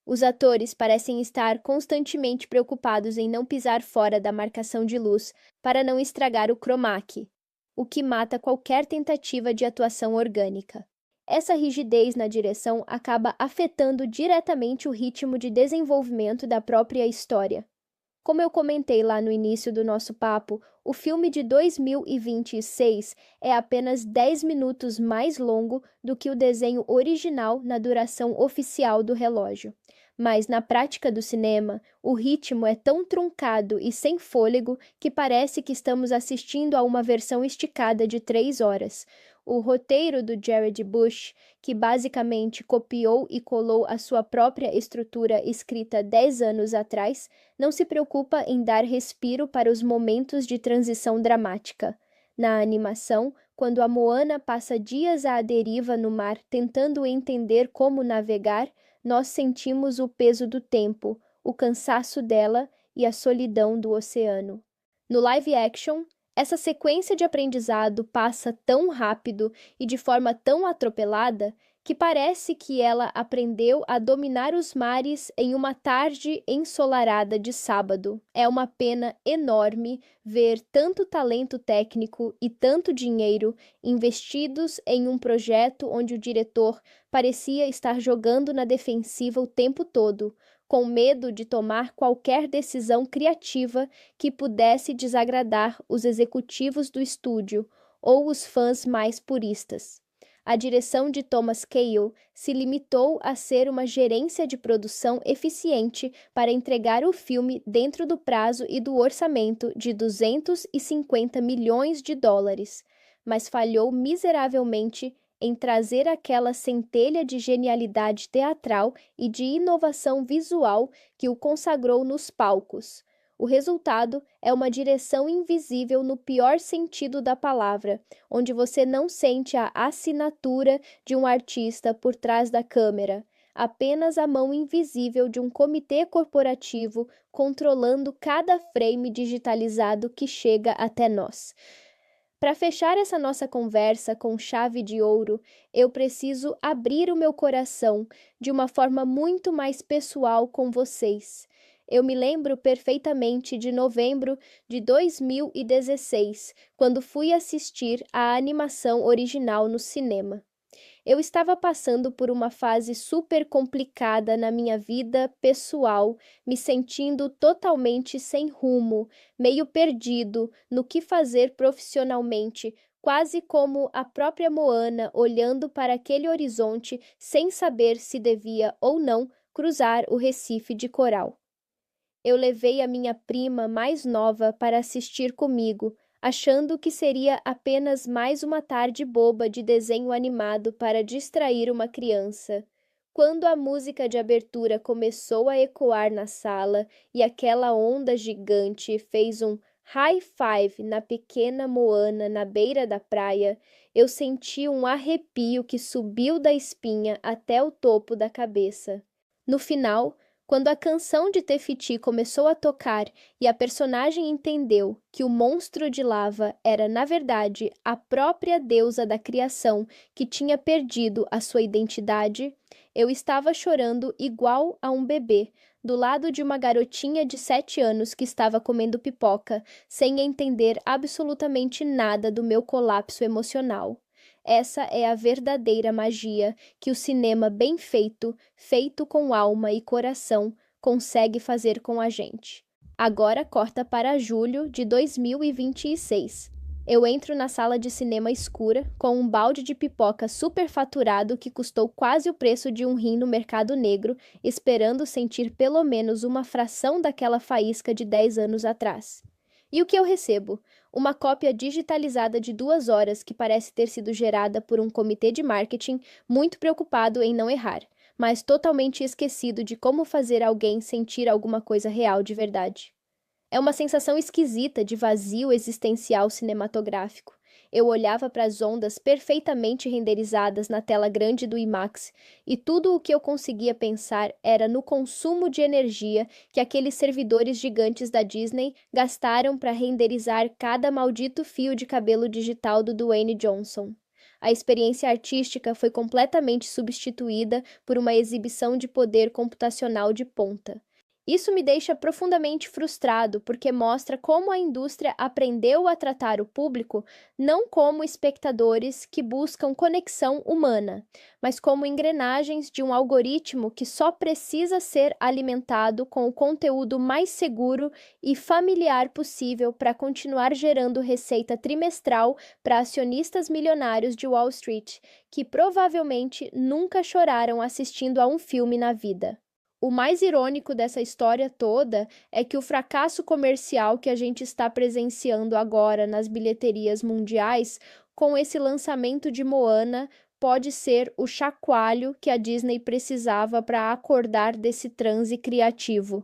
Os atores parecem estar constantemente preocupados em não pisar fora da marcação de luz para não estragar o chroma key, o que mata qualquer tentativa de atuação orgânica. Essa rigidez na direção acaba afetando diretamente o ritmo de desenvolvimento da própria história. Como eu comentei lá no início do nosso papo, o filme de 2026 é apenas 10 minutos mais longo do que o desenho original na duração oficial do relógio. Mas na prática do cinema, o ritmo é tão truncado e sem fôlego que parece que estamos assistindo a uma versão esticada de 3 horas. O roteiro do Jared Bush, que basicamente copiou e colou a sua própria estrutura escrita 10 anos atrás, não se preocupa em dar respiro para os momentos de transição dramática. Na animação, quando a Moana passa dias à deriva no mar tentando entender como navegar, nós sentimos o peso do tempo, o cansaço dela e a solidão do oceano. No live action, essa sequência de aprendizado passa tão rápido e de forma tão atropelada que parece que ela aprendeu a dominar os mares em uma tarde ensolarada de sábado. É uma pena enorme ver tanto talento técnico e tanto dinheiro investidos em um projeto onde o diretor parecia estar jogando na defensiva o tempo todo, com medo de tomar qualquer decisão criativa que pudesse desagradar os executivos do estúdio ou os fãs mais puristas. A direção de Thomas Kail se limitou a ser uma gerência de produção eficiente para entregar o filme dentro do prazo e do orçamento de 250 milhões de dólares, mas falhou miseravelmente em trazer aquela centelha de genialidade teatral e de inovação visual que o consagrou nos palcos. O resultado é uma direção invisível no pior sentido da palavra, onde você não sente a assinatura de um artista por trás da câmera, apenas a mão invisível de um comitê corporativo controlando cada frame digitalizado que chega até nós. Para fechar essa nossa conversa com chave de ouro, eu preciso abrir o meu coração de uma forma muito mais pessoal com vocês. Eu me lembro perfeitamente de novembro de 2016, quando fui assistir a animação original no cinema. Eu estava passando por uma fase super complicada na minha vida pessoal, me sentindo totalmente sem rumo, meio perdido no que fazer profissionalmente, quase como a própria Moana olhando para aquele horizonte sem saber se devia ou não cruzar o Recife de coral. Eu levei a minha prima mais nova para assistir comigo, achando que seria apenas mais uma tarde boba de desenho animado para distrair uma criança. Quando a música de abertura começou a ecoar na sala e aquela onda gigante fez um high five na pequena Moana na beira da praia, eu senti um arrepio que subiu da espinha até o topo da cabeça. No final, quando a canção de Te Fiti começou a tocar e a personagem entendeu que o monstro de lava era, na verdade, a própria deusa da criação que tinha perdido a sua identidade, eu estava chorando igual a um bebê, do lado de uma garotinha de 7 anos que estava comendo pipoca, sem entender absolutamente nada do meu colapso emocional. Essa é a verdadeira magia que o cinema bem feito, feito com alma e coração, consegue fazer com a gente. Agora corta para julho de 2026. Eu entro na sala de cinema escura com um balde de pipoca superfaturado que custou quase o preço de um rim no mercado negro, esperando sentir pelo menos uma fração daquela faísca de 10 anos atrás. E o que eu recebo? Uma cópia digitalizada de 2 horas que parece ter sido gerada por um comitê de marketing muito preocupado em não errar, mas totalmente esquecido de como fazer alguém sentir alguma coisa real de verdade. É uma sensação esquisita de vazio existencial cinematográfico. Eu olhava para as ondas perfeitamente renderizadas na tela grande do IMAX e tudo o que eu conseguia pensar era no consumo de energia que aqueles servidores gigantes da Disney gastaram para renderizar cada maldito fio de cabelo digital do Dwayne Johnson. A experiência artística foi completamente substituída por uma exibição de poder computacional de ponta. Isso me deixa profundamente frustrado, porque mostra como a indústria aprendeu a tratar o público não como espectadores que buscam conexão humana, mas como engrenagens de um algoritmo que só precisa ser alimentado com o conteúdo mais seguro e familiar possível para continuar gerando receita trimestral para acionistas milionários de Wall Street, que provavelmente nunca choraram assistindo a um filme na vida. O mais irônico dessa história toda é que o fracasso comercial que a gente está presenciando agora nas bilheterias mundiais, com esse lançamento de Moana, pode ser o chacoalho que a Disney precisava para acordar desse transe criativo.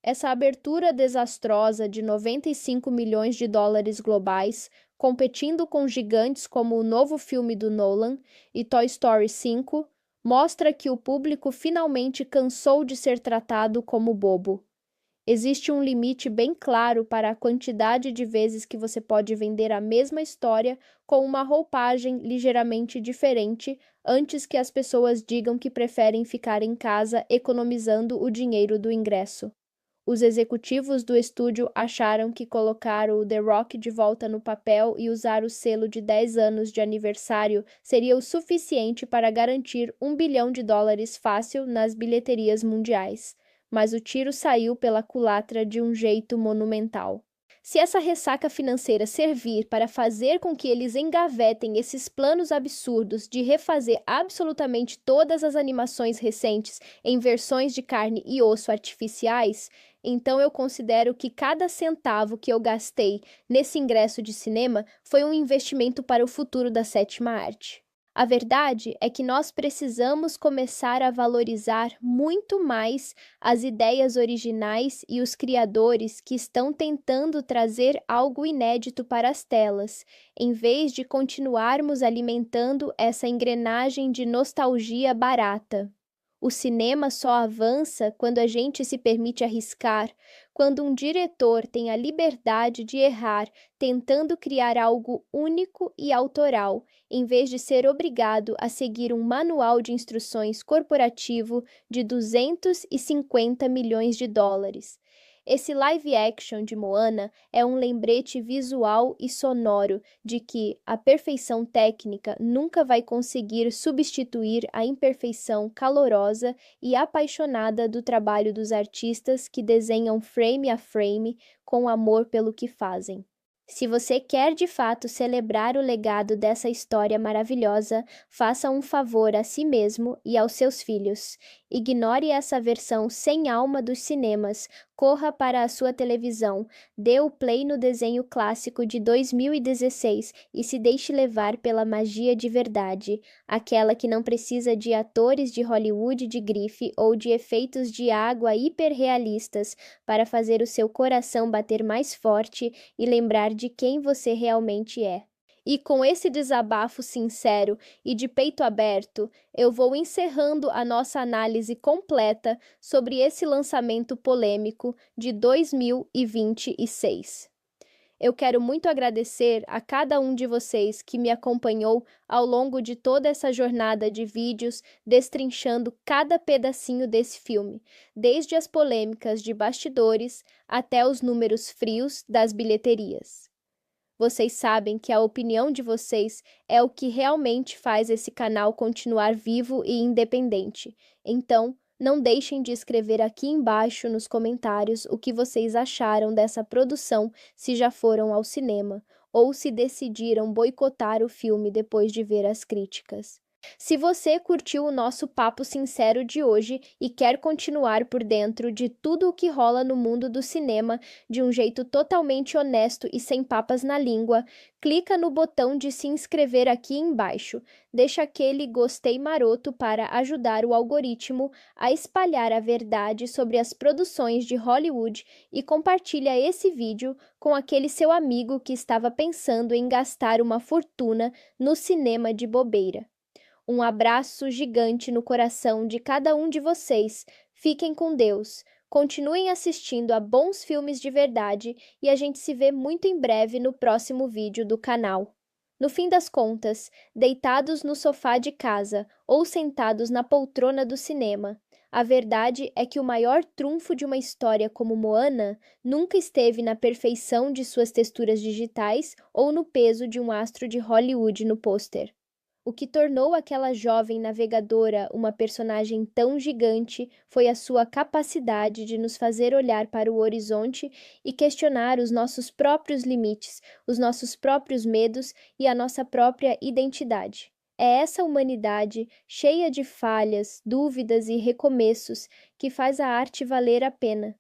Essa abertura desastrosa de 95 milhões de dólares globais, competindo com gigantes como o novo filme do Nolan e Toy Story 5, mostra que o público finalmente cansou de ser tratado como bobo. Existe um limite bem claro para a quantidade de vezes que você pode vender a mesma história com uma roupagem ligeiramente diferente antes que as pessoas digam que preferem ficar em casa economizando o dinheiro do ingresso. Os executivos do estúdio acharam que colocar o The Rock de volta no papel e usar o selo de 10 anos de aniversário seria o suficiente para garantir $1 bilhão fácil nas bilheterias mundiais, mas o tiro saiu pela culatra de um jeito monumental. Se essa ressaca financeira servir para fazer com que eles engavetem esses planos absurdos de refazer absolutamente todas as animações recentes em versões de carne e osso artificiais, então eu considero que cada centavo que eu gastei nesse ingresso de cinema foi um investimento para o futuro da sétima arte. A verdade é que nós precisamos começar a valorizar muito mais as ideias originais e os criadores que estão tentando trazer algo inédito para as telas, em vez de continuarmos alimentando essa engrenagem de nostalgia barata. O cinema só avança quando a gente se permite arriscar, quando um diretor tem a liberdade de errar, tentando criar algo único e autoral, em vez de ser obrigado a seguir um manual de instruções corporativo de $250 milhões. Esse live action de Moana é um lembrete visual e sonoro de que a perfeição técnica nunca vai conseguir substituir a imperfeição calorosa e apaixonada do trabalho dos artistas que desenham frame a frame com amor pelo que fazem. Se você quer de fato celebrar o legado dessa história maravilhosa, faça um favor a si mesmo e aos seus filhos. Ignore essa versão sem alma dos cinemas, corra para a sua televisão, dê o play no desenho clássico de 2016 e se deixe levar pela magia de verdade, aquela que não precisa de atores de Hollywood de grife ou de efeitos de água hiperrealistas para fazer o seu coração bater mais forte e lembrar de quem você realmente é. E com esse desabafo sincero e de peito aberto, eu vou encerrando a nossa análise completa sobre esse lançamento polêmico de 2026. Eu quero muito agradecer a cada um de vocês que me acompanhou ao longo de toda essa jornada de vídeos destrinchando cada pedacinho desse filme, desde as polêmicas de bastidores até os números frios das bilheterias. Vocês sabem que a opinião de vocês é o que realmente faz esse canal continuar vivo e independente. Então, não deixem de escrever aqui embaixo nos comentários o que vocês acharam dessa produção, se já foram ao cinema, ou se decidiram boicotar o filme depois de ver as críticas. Se você curtiu o nosso papo sincero de hoje e quer continuar por dentro de tudo o que rola no mundo do cinema de um jeito totalmente honesto e sem papas na língua, clica no botão de se inscrever aqui embaixo. Deixa aquele gostei maroto para ajudar o algoritmo a espalhar a verdade sobre as produções de Hollywood e compartilha esse vídeo com aquele seu amigo que estava pensando em gastar uma fortuna no cinema de bobeira. Um abraço gigante no coração de cada um de vocês. Fiquem com Deus. Continuem assistindo a bons filmes de verdade e a gente se vê muito em breve no próximo vídeo do canal. No fim das contas, deitados no sofá de casa ou sentados na poltrona do cinema, a verdade é que o maior trunfo de uma história como Moana nunca esteve na perfeição de suas texturas digitais ou no peso de um astro de Hollywood no pôster. O que tornou aquela jovem navegadora uma personagem tão gigante foi a sua capacidade de nos fazer olhar para o horizonte e questionar os nossos próprios limites, os nossos próprios medos e a nossa própria identidade. É essa humanidade, cheia de falhas, dúvidas e recomeços, que faz a arte valer a pena.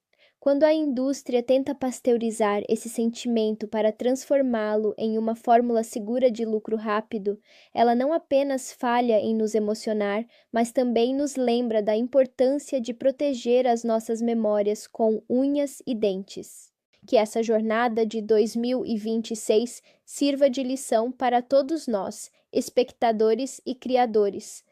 Quando a indústria tenta pasteurizar esse sentimento para transformá-lo em uma fórmula segura de lucro rápido, ela não apenas falha em nos emocionar, mas também nos lembra da importância de proteger as nossas memórias com unhas e dentes. Que essa jornada de 2026 sirva de lição para todos nós, espectadores e criadores.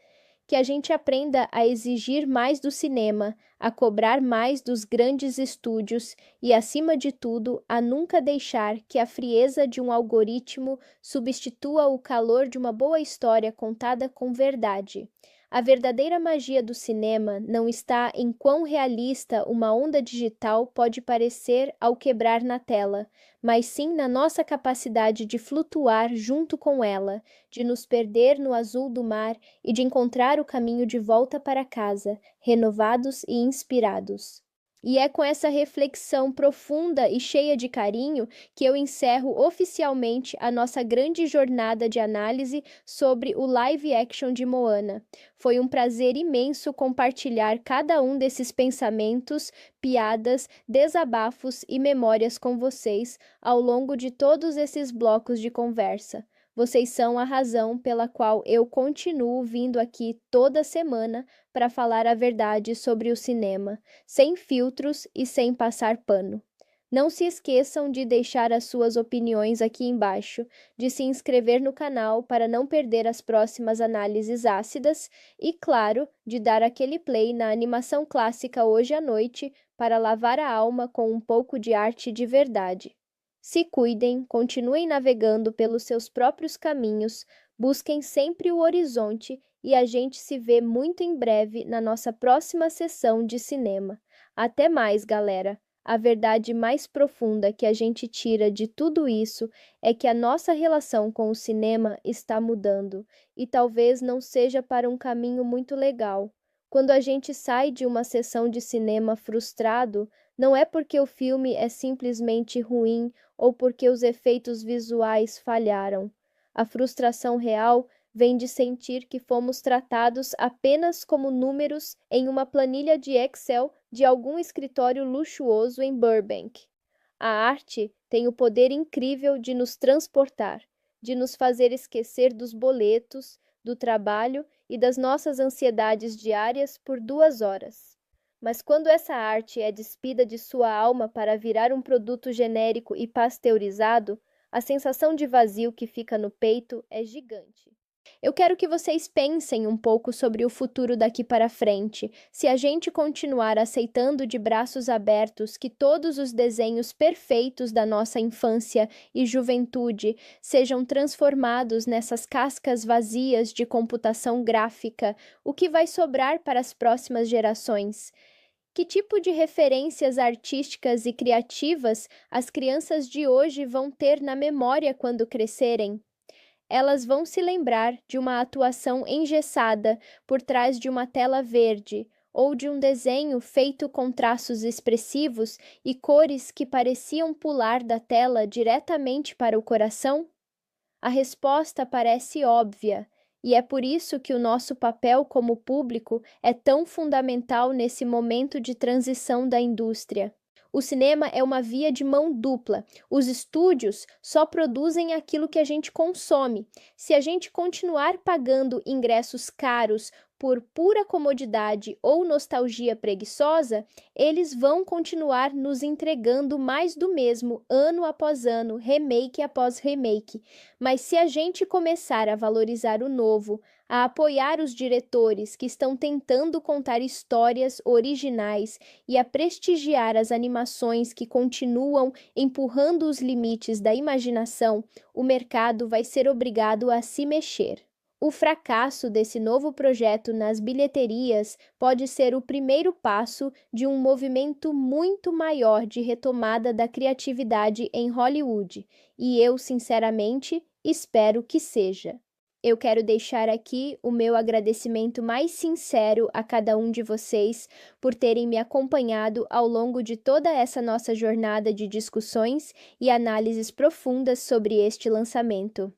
Que a gente aprenda a exigir mais do cinema, a cobrar mais dos grandes estúdios e, acima de tudo, a nunca deixar que a frieza de um algoritmo substitua o calor de uma boa história contada com verdade. A verdadeira magia do cinema não está em quão realista uma onda digital pode parecer ao quebrar na tela, mas sim na nossa capacidade de flutuar junto com ela, de nos perder no azul do mar e de encontrar o caminho de volta para casa, renovados e inspirados. E é com essa reflexão profunda e cheia de carinho que eu encerro oficialmente a nossa grande jornada de análise sobre o live action de Moana. Foi um prazer imenso compartilhar cada um desses pensamentos, piadas, desabafos e memórias com vocês ao longo de todos esses blocos de conversa. Vocês são a razão pela qual eu continuo vindo aqui toda semana para falar a verdade sobre o cinema, sem filtros e sem passar pano. Não se esqueçam de deixar as suas opiniões aqui embaixo, de se inscrever no canal para não perder as próximas análises ácidas e, claro, de dar aquele play na animação clássica hoje à noite para lavar a alma com um pouco de arte de verdade. Se cuidem, continuem navegando pelos seus próprios caminhos, busquem sempre o horizonte e a gente se vê muito em breve na nossa próxima sessão de cinema. Até mais, galera! A verdade mais profunda que a gente tira de tudo isso é que a nossa relação com o cinema está mudando e talvez não seja para um caminho muito legal. Quando a gente sai de uma sessão de cinema frustrado, não é porque o filme é simplesmente ruim ou porque os efeitos visuais falharam. A frustração real vem de sentir que fomos tratados apenas como números em uma planilha de Excel de algum escritório luxuoso em Burbank. A arte tem o poder incrível de nos transportar, de nos fazer esquecer dos boletos, do trabalho e das nossas ansiedades diárias por 2 horas. Mas quando essa arte é despida de sua alma para virar um produto genérico e pasteurizado, a sensação de vazio que fica no peito é gigante. Eu quero que vocês pensem um pouco sobre o futuro daqui para frente, se a gente continuar aceitando de braços abertos que todos os desenhos perfeitos da nossa infância e juventude sejam transformados nessas cascas vazias de computação gráfica, o que vai sobrar para as próximas gerações? Que tipo de referências artísticas e criativas as crianças de hoje vão ter na memória quando crescerem? Elas vão se lembrar de uma atuação engessada por trás de uma tela verde ou de um desenho feito com traços expressivos e cores que pareciam pular da tela diretamente para o coração? A resposta parece óbvia, e é por isso que o nosso papel como público é tão fundamental nesse momento de transição da indústria. O cinema é uma via de mão dupla. Os estúdios só produzem aquilo que a gente consome. Se a gente continuar pagando ingressos caros por pura comodidade ou nostalgia preguiçosa, eles vão continuar nos entregando mais do mesmo, ano após ano, remake após remake. Mas se a gente começar a valorizar o novo, a apoiar os diretores que estão tentando contar histórias originais e a prestigiar as animações que continuam empurrando os limites da imaginação, o mercado vai ser obrigado a se mexer. O fracasso desse novo projeto nas bilheterias pode ser o primeiro passo de um movimento muito maior de retomada da criatividade em Hollywood, e eu, sinceramente, espero que seja. Eu quero deixar aqui o meu agradecimento mais sincero a cada um de vocês por terem me acompanhado ao longo de toda essa nossa jornada de discussões e análises profundas sobre este lançamento.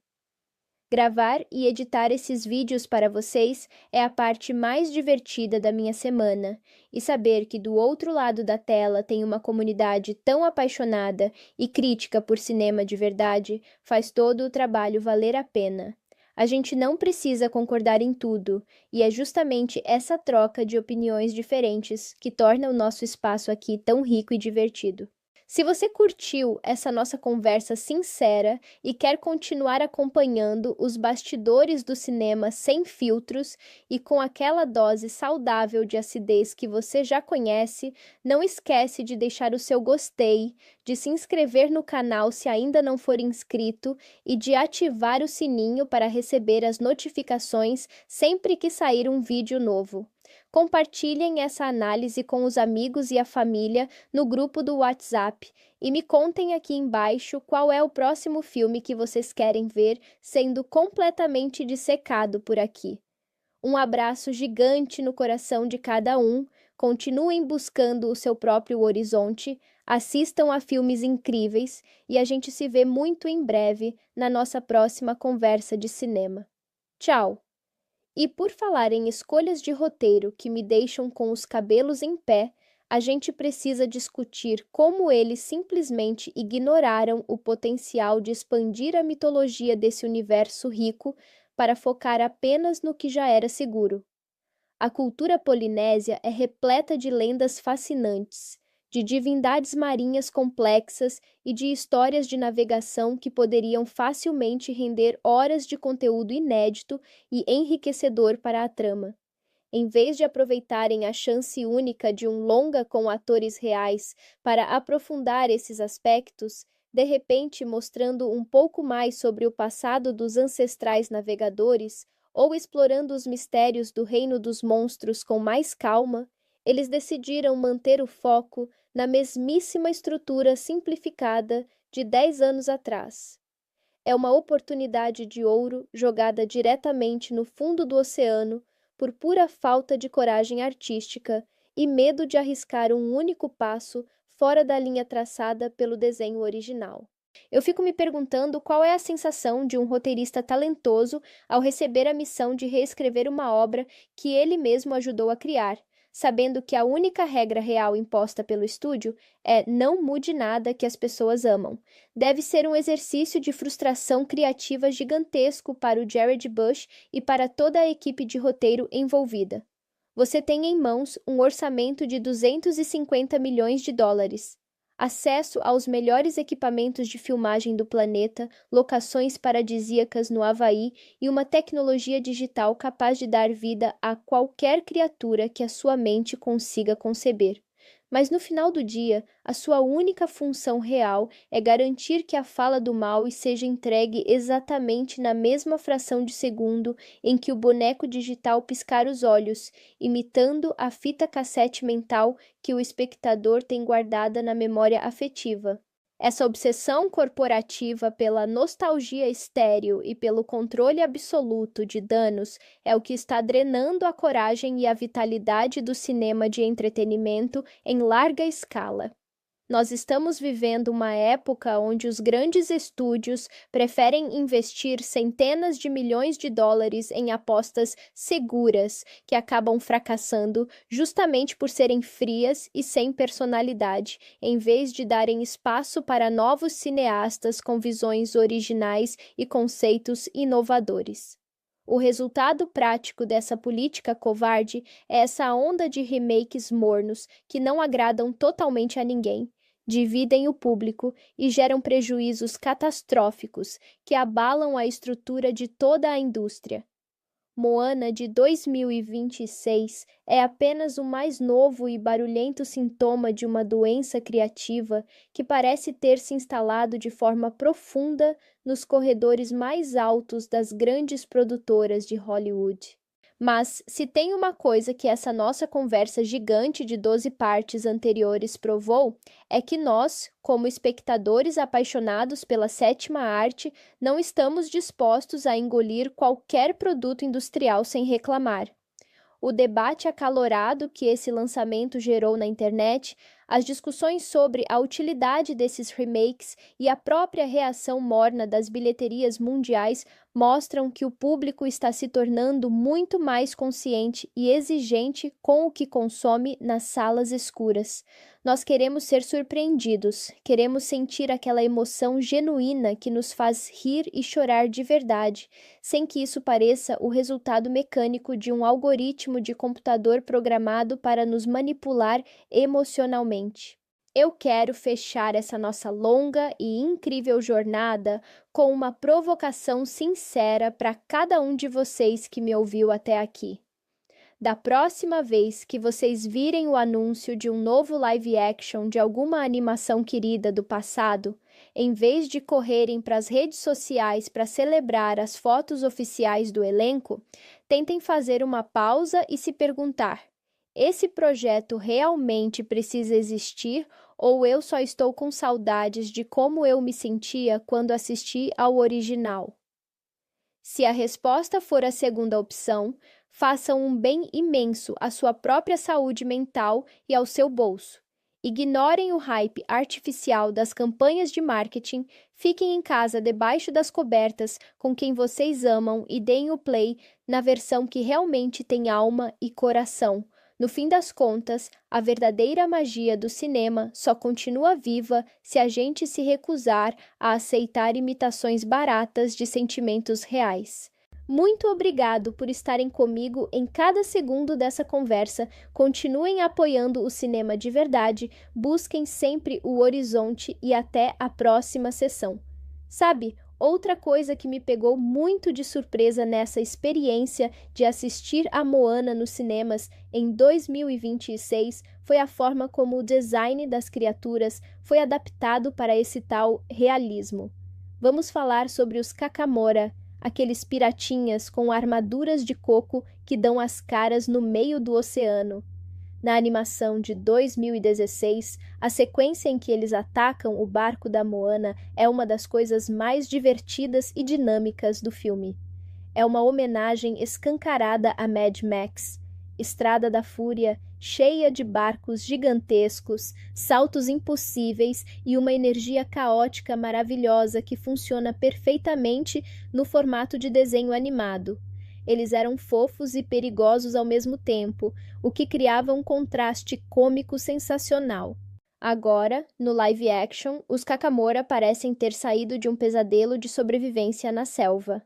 Gravar e editar esses vídeos para vocês é a parte mais divertida da minha semana, e saber que do outro lado da tela tem uma comunidade tão apaixonada e crítica por cinema de verdade faz todo o trabalho valer a pena. A gente não precisa concordar em tudo, e é justamente essa troca de opiniões diferentes que torna o nosso espaço aqui tão rico e divertido. Se você curtiu essa nossa conversa sincera e quer continuar acompanhando os bastidores do cinema sem filtros e com aquela dose saudável de acidez que você já conhece, não esquece de deixar o seu gostei, de se inscrever no canal se ainda não for inscrito e de ativar o sininho para receber as notificações sempre que sair um vídeo novo. Compartilhem essa análise com os amigos e a família no grupo do WhatsApp e me contem aqui embaixo qual é o próximo filme que vocês querem ver sendo completamente dissecado por aqui. Um abraço gigante no coração de cada um, continuem buscando o seu próprio horizonte, assistam a filmes incríveis e a gente se vê muito em breve na nossa próxima conversa de cinema. Tchau! E por falar em escolhas de roteiro que me deixam com os cabelos em pé, a gente precisa discutir como eles simplesmente ignoraram o potencial de expandir a mitologia desse universo rico para focar apenas no que já era seguro. A cultura polinésia é repleta de lendas fascinantes, de divindades marinhas complexas e de histórias de navegação que poderiam facilmente render horas de conteúdo inédito e enriquecedor para a trama. Em vez de aproveitarem a chance única de um longa com atores reais para aprofundar esses aspectos, de repente mostrando um pouco mais sobre o passado dos ancestrais navegadores ou explorando os mistérios do reino dos monstros com mais calma, eles decidiram manter o foco na mesmíssima estrutura simplificada de 10 anos atrás. É uma oportunidade de ouro jogada diretamente no fundo do oceano por pura falta de coragem artística e medo de arriscar um único passo fora da linha traçada pelo desenho original. Eu fico me perguntando qual é a sensação de um roteirista talentoso ao receber a missão de reescrever uma obra que ele mesmo ajudou a criar, sabendo que a única regra real imposta pelo estúdio é não mude nada que as pessoas amam. Deve ser um exercício de frustração criativa gigantesco para o Jared Bush e para toda a equipe de roteiro envolvida. Você tem em mãos um orçamento de 250 milhões de dólares. Acesso aos melhores equipamentos de filmagem do planeta, locações paradisíacas no Havaí e uma tecnologia digital capaz de dar vida a qualquer criatura que a sua mente consiga conceber. Mas no final do dia, a sua única função real é garantir que a fala do mal seja entregue exatamente na mesma fração de segundo em que o boneco digital piscar os olhos, imitando a fita cassete mental que o espectador tem guardada na memória afetiva. Essa obsessão corporativa pela nostalgia estéril e pelo controle absoluto de danos é o que está drenando a coragem e a vitalidade do cinema de entretenimento em larga escala. Nós estamos vivendo uma época onde os grandes estúdios preferem investir centenas de milhões de dólares em apostas seguras que acabam fracassando justamente por serem frias e sem personalidade, em vez de darem espaço para novos cineastas com visões originais e conceitos inovadores. O resultado prático dessa política covarde é essa onda de remakes mornos que não agradam totalmente a ninguém, dividem o público e geram prejuízos catastróficos que abalam a estrutura de toda a indústria. Moana de 2026 é apenas o mais novo e barulhento sintoma de uma doença criativa que parece ter se instalado de forma profunda nos corredores mais altos das grandes produtoras de Hollywood. Mas, se tem uma coisa que essa nossa conversa gigante de 12 partes anteriores provou, é que nós, como espectadores apaixonados pela sétima arte, não estamos dispostos a engolir qualquer produto industrial sem reclamar. O debate acalorado que esse lançamento gerou na internet, as discussões sobre a utilidade desses remakes e a própria reação morna das bilheterias mundiais mostram que o público está se tornando muito mais consciente e exigente com o que consome nas salas escuras. Nós queremos ser surpreendidos, queremos sentir aquela emoção genuína que nos faz rir e chorar de verdade, sem que isso pareça o resultado mecânico de um algoritmo de computador programado para nos manipular emocionalmente. Eu quero fechar essa nossa longa e incrível jornada com uma provocação sincera para cada um de vocês que me ouviu até aqui. Da próxima vez que vocês virem o anúncio de um novo live action de alguma animação querida do passado, em vez de correrem para as redes sociais para celebrar as fotos oficiais do elenco, tentem fazer uma pausa e se perguntar: esse projeto realmente precisa existir ou eu só estou com saudades de como eu me sentia quando assisti ao original? Se a resposta for a segunda opção, façam um bem imenso à sua própria saúde mental e ao seu bolso. Ignorem o hype artificial das campanhas de marketing, fiquem em casa debaixo das cobertas com quem vocês amam e deem o play na versão que realmente tem alma e coração. No fim das contas, a verdadeira magia do cinema só continua viva se a gente se recusar a aceitar imitações baratas de sentimentos reais. Muito obrigado por estarem comigo em cada segundo dessa conversa. Continuem apoiando o cinema de verdade, busquem sempre o horizonte e até a próxima sessão. Sabe, outra coisa que me pegou muito de surpresa nessa experiência de assistir a Moana nos cinemas em 2026 foi a forma como o design das criaturas foi adaptado para esse tal realismo. Vamos falar sobre os Kakamora, aqueles piratinhas com armaduras de coco que dão as caras no meio do oceano. Na animação de 2016, a sequência em que eles atacam o barco da Moana é uma das coisas mais divertidas e dinâmicas do filme. É uma homenagem escancarada a Mad Max. Estrada da Fúria, cheia de barcos gigantescos, saltos impossíveis e uma energia caótica maravilhosa que funciona perfeitamente no formato de desenho animado. Eles eram fofos e perigosos ao mesmo tempo, o que criava um contraste cômico sensacional. Agora, no live action, os Kakamora parecem ter saído de um pesadelo de sobrevivência na selva.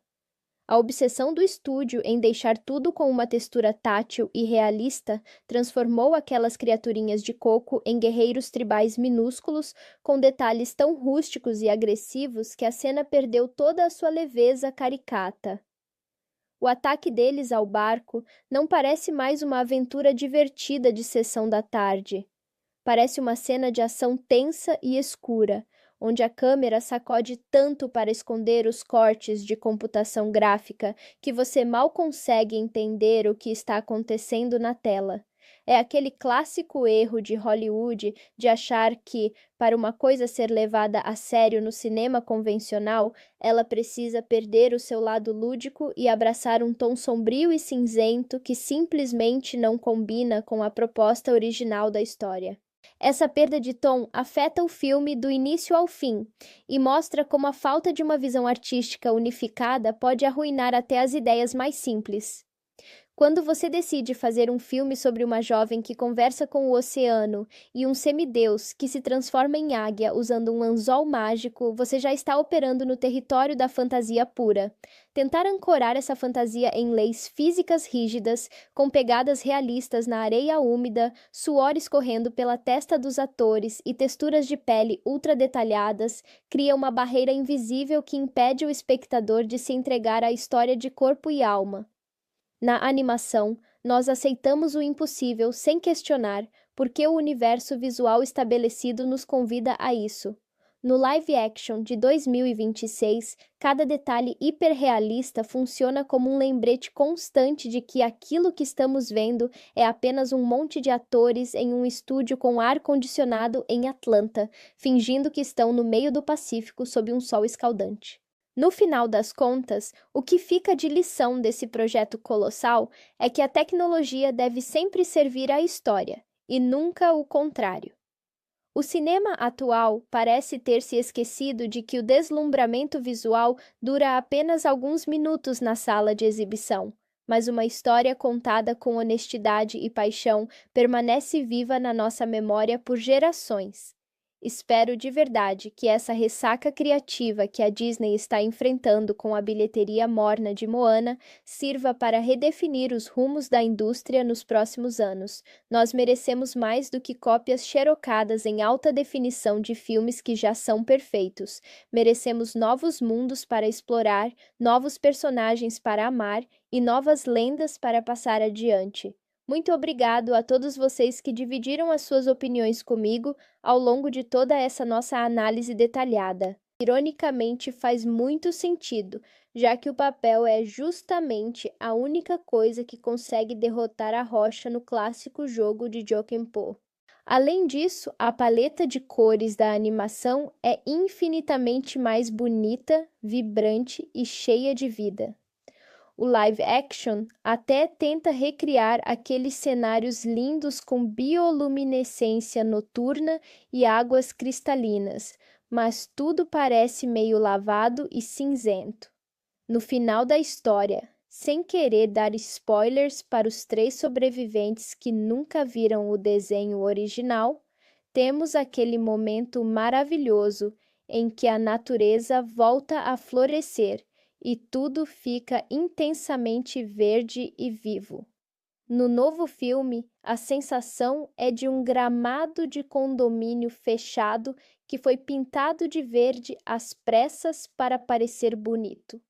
A obsessão do estúdio em deixar tudo com uma textura tátil e realista transformou aquelas criaturinhas de coco em guerreiros tribais minúsculos, com detalhes tão rústicos e agressivos que a cena perdeu toda a sua leveza caricata. O ataque deles ao barco não parece mais uma aventura divertida de sessão da tarde. Parece uma cena de ação tensa e escura, onde a câmera sacode tanto para esconder os cortes de computação gráfica que você mal consegue entender o que está acontecendo na tela. É aquele clássico erro de Hollywood de achar que, para uma coisa ser levada a sério no cinema convencional, ela precisa perder o seu lado lúdico e abraçar um tom sombrio e cinzento que simplesmente não combina com a proposta original da história. Essa perda de tom afeta o filme do início ao fim e mostra como a falta de uma visão artística unificada pode arruinar até as ideias mais simples. Quando você decide fazer um filme sobre uma jovem que conversa com o oceano e um semideus que se transforma em águia usando um anzol mágico, você já está operando no território da fantasia pura. Tentar ancorar essa fantasia em leis físicas rígidas, com pegadas realistas na areia úmida, suor escorrendo pela testa dos atores e texturas de pele ultra detalhadas, cria uma barreira invisível que impede o espectador de se entregar à história de corpo e alma. Na animação, nós aceitamos o impossível sem questionar, porque o universo visual estabelecido nos convida a isso. No live action de 2026, cada detalhe hiperrealista funciona como um lembrete constante de que aquilo que estamos vendo é apenas um monte de atores em um estúdio com ar-condicionado em Atlanta, fingindo que estão no meio do Pacífico sob um sol escaldante. No final das contas, o que fica de lição desse projeto colossal é que a tecnologia deve sempre servir à história, e nunca o contrário. O cinema atual parece ter se esquecido de que o deslumbramento visual dura apenas alguns minutos na sala de exibição, mas uma história contada com honestidade e paixão permanece viva na nossa memória por gerações. Espero de verdade que essa ressaca criativa que a Disney está enfrentando com a bilheteria morna de Moana sirva para redefinir os rumos da indústria nos próximos anos. Nós merecemos mais do que cópias xerocadas em alta definição de filmes que já são perfeitos. Merecemos novos mundos para explorar, novos personagens para amar e novas lendas para passar adiante. Muito obrigado a todos vocês que dividiram as suas opiniões comigo ao longo de toda essa nossa análise detalhada. Ironicamente, faz muito sentido, já que o papel é justamente a única coisa que consegue derrotar a rocha no clássico jogo de Jokenpô. Além disso, a paleta de cores da animação é infinitamente mais bonita, vibrante e cheia de vida. O live action até tenta recriar aqueles cenários lindos com bioluminescência noturna e águas cristalinas, mas tudo parece meio lavado e cinzento. No final da história, sem querer dar spoilers para os 3 sobreviventes que nunca viram o desenho original, temos aquele momento maravilhoso em que a natureza volta a florescer e tudo fica intensamente verde e vivo. No novo filme, a sensação é de um gramado de condomínio fechado que foi pintado de verde às pressas para parecer bonito.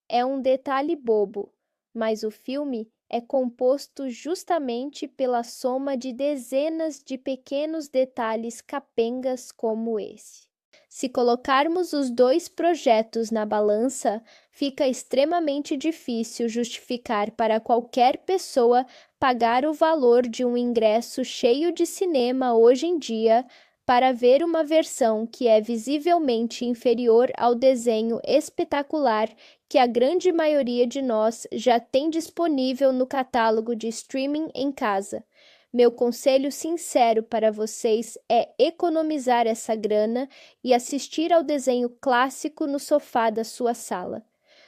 É um detalhe bobo, mas o filme é composto justamente pela soma de dezenas de pequenos detalhes capengas como esse. Se colocarmos os 2 projetos na balança, fica extremamente difícil justificar para qualquer pessoa pagar o valor de um ingresso cheio de cinema hoje em dia para ver uma versão que é visivelmente inferior ao desenho espetacular que a grande maioria de nós já tem disponível no catálogo de streaming em casa. Meu conselho sincero para vocês é economizar essa grana e assistir ao desenho clássico no sofá da sua sala.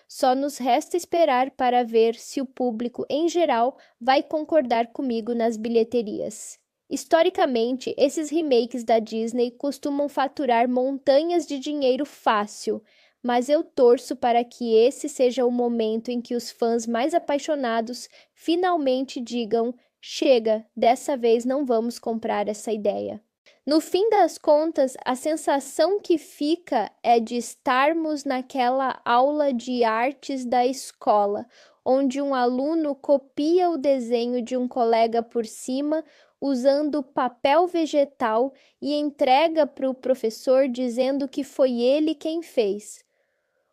Só nos resta esperar para ver se o público em geral vai concordar comigo nas bilheterias. Historicamente, esses remakes da Disney costumam faturar montanhas de dinheiro fácil, mas eu torço para que esse seja o momento em que os fãs mais apaixonados finalmente digam: chega, dessa vez não vamos comprar essa ideia. No fim das contas, a sensação que fica é de estarmos naquela aula de artes da escola, onde um aluno copia o desenho de um colega por cima, usando papel vegetal e entrega para o professor dizendo que foi ele quem fez.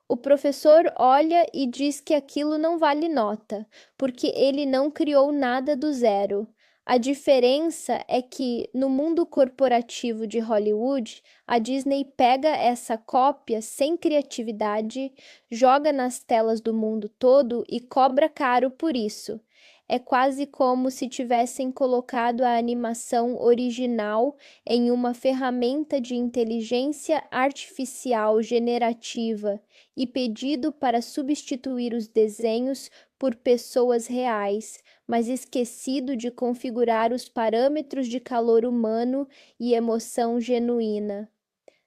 O professor olha e diz que aquilo não vale nota, porque ele não criou nada do zero. A diferença é que, no mundo corporativo de Hollywood, a Disney pega essa cópia sem criatividade, joga nas telas do mundo todo e cobra caro por isso. É quase como se tivessem colocado a animação original em uma ferramenta de inteligência artificial generativa e pedido para substituir os desenhos por pessoas reais, mas esquecido de configurar os parâmetros de calor humano e emoção genuína.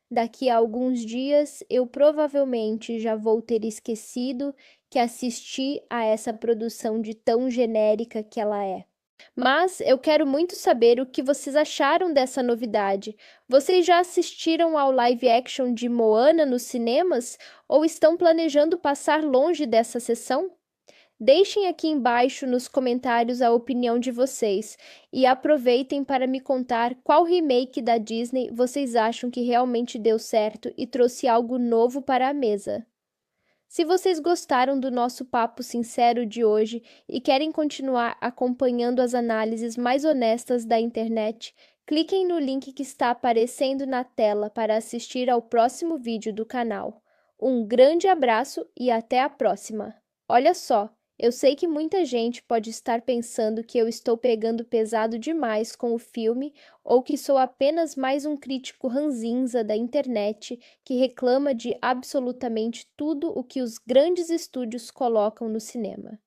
Daqui a alguns dias, eu provavelmente já vou ter esquecido que assisti a essa produção de tão genérica que ela é. Mas eu quero muito saber o que vocês acharam dessa novidade. Vocês já assistiram ao live action de Moana nos cinemas ou estão planejando passar longe dessa sessão? Deixem aqui embaixo nos comentários a opinião de vocês e aproveitem para me contar qual remake da Disney vocês acham que realmente deu certo e trouxe algo novo para a mesa. Se vocês gostaram do nosso papo sincero de hoje e querem continuar acompanhando as análises mais honestas da internet, cliquem no link que está aparecendo na tela para assistir ao próximo vídeo do canal. Um grande abraço e até a próxima! Olha só! Eu sei que muita gente pode estar pensando que eu estou pegando pesado demais com o filme ou que sou apenas mais um crítico ranzinza da internet que reclama de absolutamente tudo o que os grandes estúdios colocam no cinema.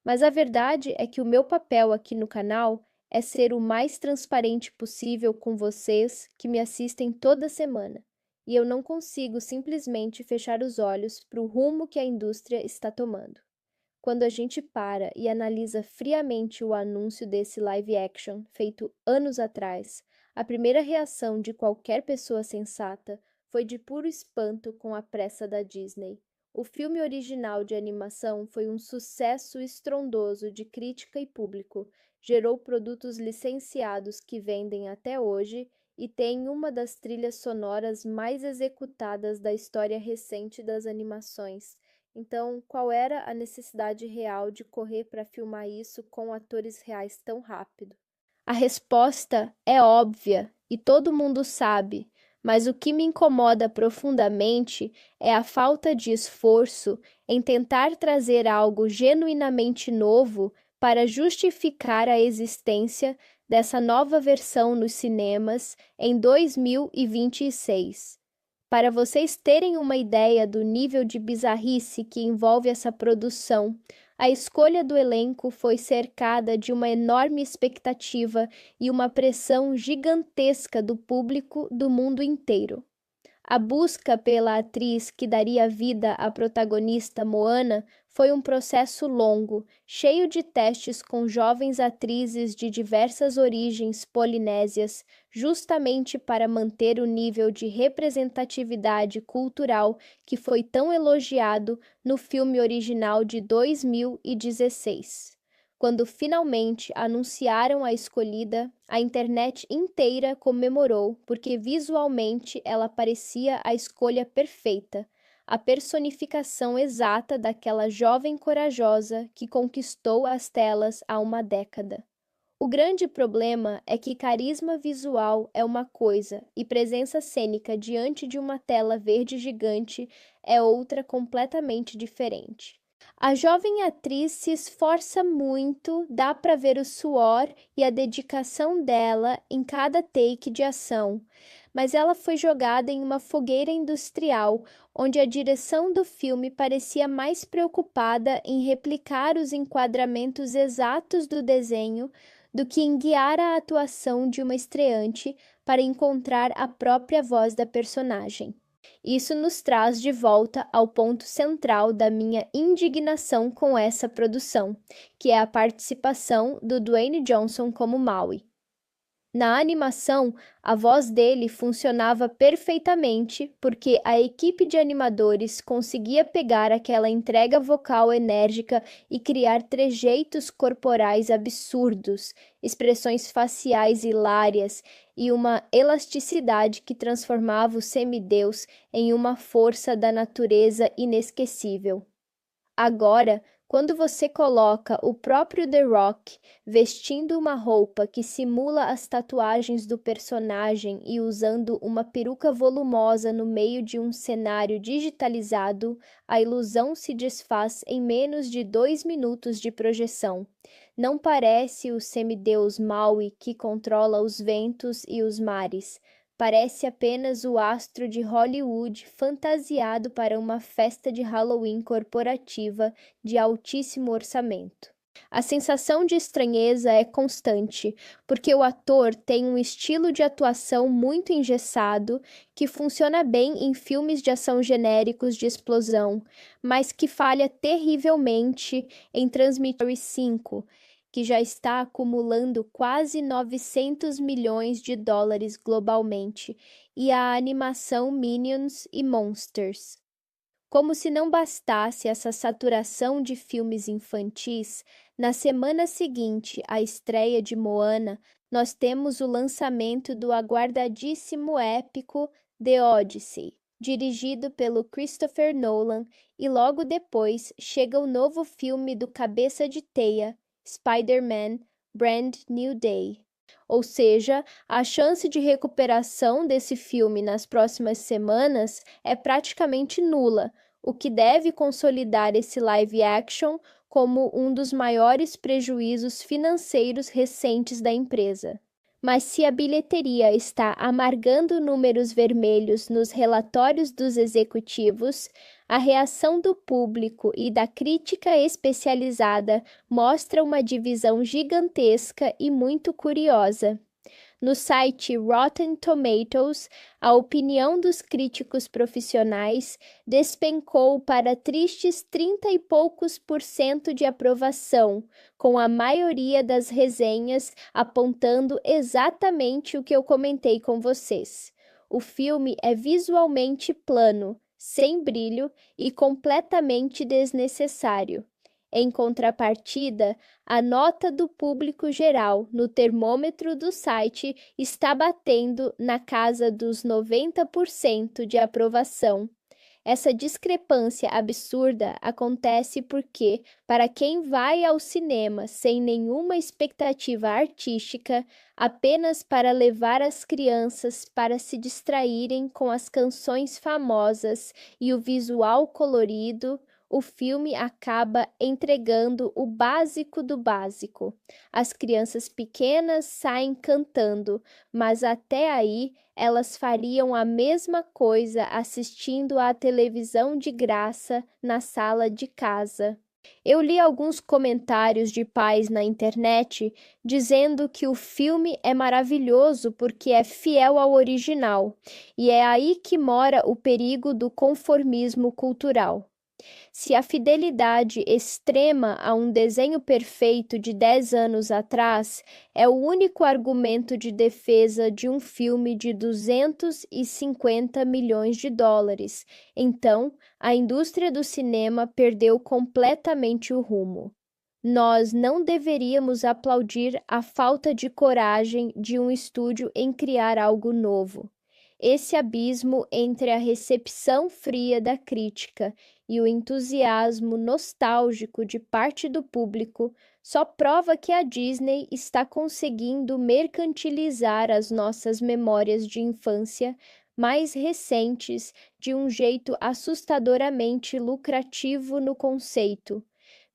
Mas a verdade é que o meu papel aqui no canal é ser o mais transparente possível com vocês que me assistem toda semana, e eu não consigo simplesmente fechar os olhos para o rumo que a indústria está tomando. Quando a gente para e analisa friamente o anúncio desse live action feito anos atrás, a primeira reação de qualquer pessoa sensata foi de puro espanto com a pressa da Disney. O filme original de animação foi um sucesso estrondoso de crítica e público, gerou produtos licenciados que vendem até hoje e tem uma das trilhas sonoras mais executadas da história recente das animações. Então, qual era a necessidade real de correr para filmar isso com atores reais tão rápido? A resposta é óbvia e todo mundo sabe, mas o que me incomoda profundamente é a falta de esforço em tentar trazer algo genuinamente novo para justificar a existência dessa nova versão nos cinemas em 2026. Para vocês terem uma ideia do nível de bizarrice que envolve essa produção, a escolha do elenco foi cercada de uma enorme expectativa e uma pressão gigantesca do público do mundo inteiro. A busca pela atriz que daria vida à protagonista Moana foi um processo longo, cheio de testes com jovens atrizes de diversas origens polinésias, justamente para manter o nível de representatividade cultural que foi tão elogiado no filme original de 2016. Quando finalmente anunciaram a escolhida, a internet inteira comemorou porque visualmente ela parecia a escolha perfeita, a personificação exata daquela jovem corajosa que conquistou as telas há uma década. O grande problema é que carisma visual é uma coisa e presença cênica diante de uma tela verde gigante é outra completamente diferente. A jovem atriz se esforça muito, dá para ver o suor e a dedicação dela em cada take de ação, mas ela foi jogada em uma fogueira industrial, onde a direção do filme parecia mais preocupada em replicar os enquadramentos exatos do desenho do que em guiar a atuação de uma estreante para encontrar a própria voz da personagem. Isso nos traz de volta ao ponto central da minha indignação com essa produção, que é a participação do Dwayne Johnson como Maui. Na animação, a voz dele funcionava perfeitamente porque a equipe de animadores conseguia pegar aquela entrega vocal enérgica e criar trejeitos corporais absurdos, expressões faciais hilárias e uma elasticidade que transformava o semideus em uma força da natureza inesquecível. Agora, quando você coloca o próprio The Rock vestindo uma roupa que simula as tatuagens do personagem e usando uma peruca volumosa no meio de um cenário digitalizado, a ilusão se desfaz em menos de 2 minutos de projeção. Não parece o semideus Maui que controla os ventos e os mares. Parece apenas o astro de Hollywood fantasiado para uma festa de Halloween corporativa de altíssimo orçamento. A sensação de estranheza é constante, porque o ator tem um estilo de atuação muito engessado, que funciona bem em filmes de ação genéricos de explosão, mas que falha terrivelmente em Transmittor 5, que já está acumulando quase 900 milhões de dólares globalmente, e a animação Minions e Monsters. Como se não bastasse essa saturação de filmes infantis, na semana seguinte à estreia de Moana, nós temos o lançamento do aguardadíssimo épico The Odyssey, dirigido pelo Christopher Nolan, e logo depois chega o novo filme do Cabeça de Teia, Spider-Man Brand New Day. Ou seja, a chance de recuperação desse filme nas próximas semanas é praticamente nula, o que deve consolidar esse live action como um dos maiores prejuízos financeiros recentes da empresa. Mas se a bilheteria está amargando números vermelhos nos relatórios dos executivos, a reação do público e da crítica especializada mostra uma divisão gigantesca e muito curiosa. No site Rotten Tomatoes, a opinião dos críticos profissionais despencou para tristes 30 e poucos por cento de aprovação, com a maioria das resenhas apontando exatamente o que eu comentei com vocês. O filme é visualmente plano, sem brilho e completamente desnecessário. Em contrapartida, a nota do público geral no termômetro do site está batendo na casa dos 90% de aprovação. Essa discrepância absurda acontece porque, para quem vai ao cinema sem nenhuma expectativa artística, apenas para levar as crianças para se distraírem com as canções famosas e o visual colorido, o filme acaba entregando o básico do básico. As crianças pequenas saem cantando, mas até aí elas fariam a mesma coisa assistindo à televisão de graça na sala de casa. Eu li alguns comentários de pais na internet dizendo que o filme é maravilhoso porque é fiel ao original, e é aí que mora o perigo do conformismo cultural. Se a fidelidade extrema a um desenho perfeito de 10 anos atrás é o único argumento de defesa de um filme de 250 milhões de dólares, então a indústria do cinema perdeu completamente o rumo. Nós não deveríamos aplaudir a falta de coragem de um estúdio em criar algo novo. Esse abismo entre a recepção fria da crítica e o entusiasmo nostálgico de parte do público só prova que a Disney está conseguindo mercantilizar as nossas memórias de infância mais recentes de um jeito assustadoramente lucrativo no conceito.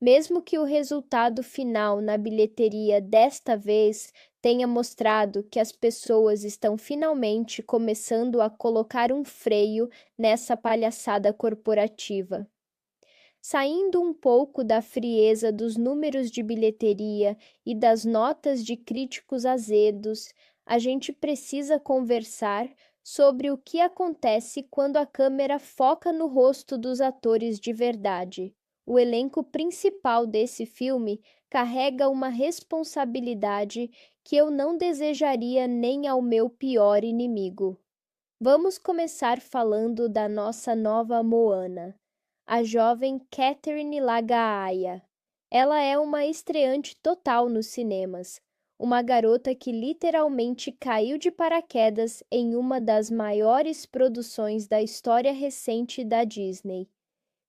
Mesmo que o resultado final na bilheteria desta vez tenha mostrado que as pessoas estão finalmente começando a colocar um freio nessa palhaçada corporativa. Saindo um pouco da frieza dos números de bilheteria e das notas de críticos azedos, a gente precisa conversar sobre o que acontece quando a câmera foca no rosto dos atores de verdade. O elenco principal desse filme carrega uma responsabilidade que eu não desejaria nem ao meu pior inimigo. Vamos começar falando da nossa nova Moana, a jovem Catherine Lagaaya. Ela é uma estreante total nos cinemas, uma garota que literalmente caiu de paraquedas em uma das maiores produções da história recente da Disney.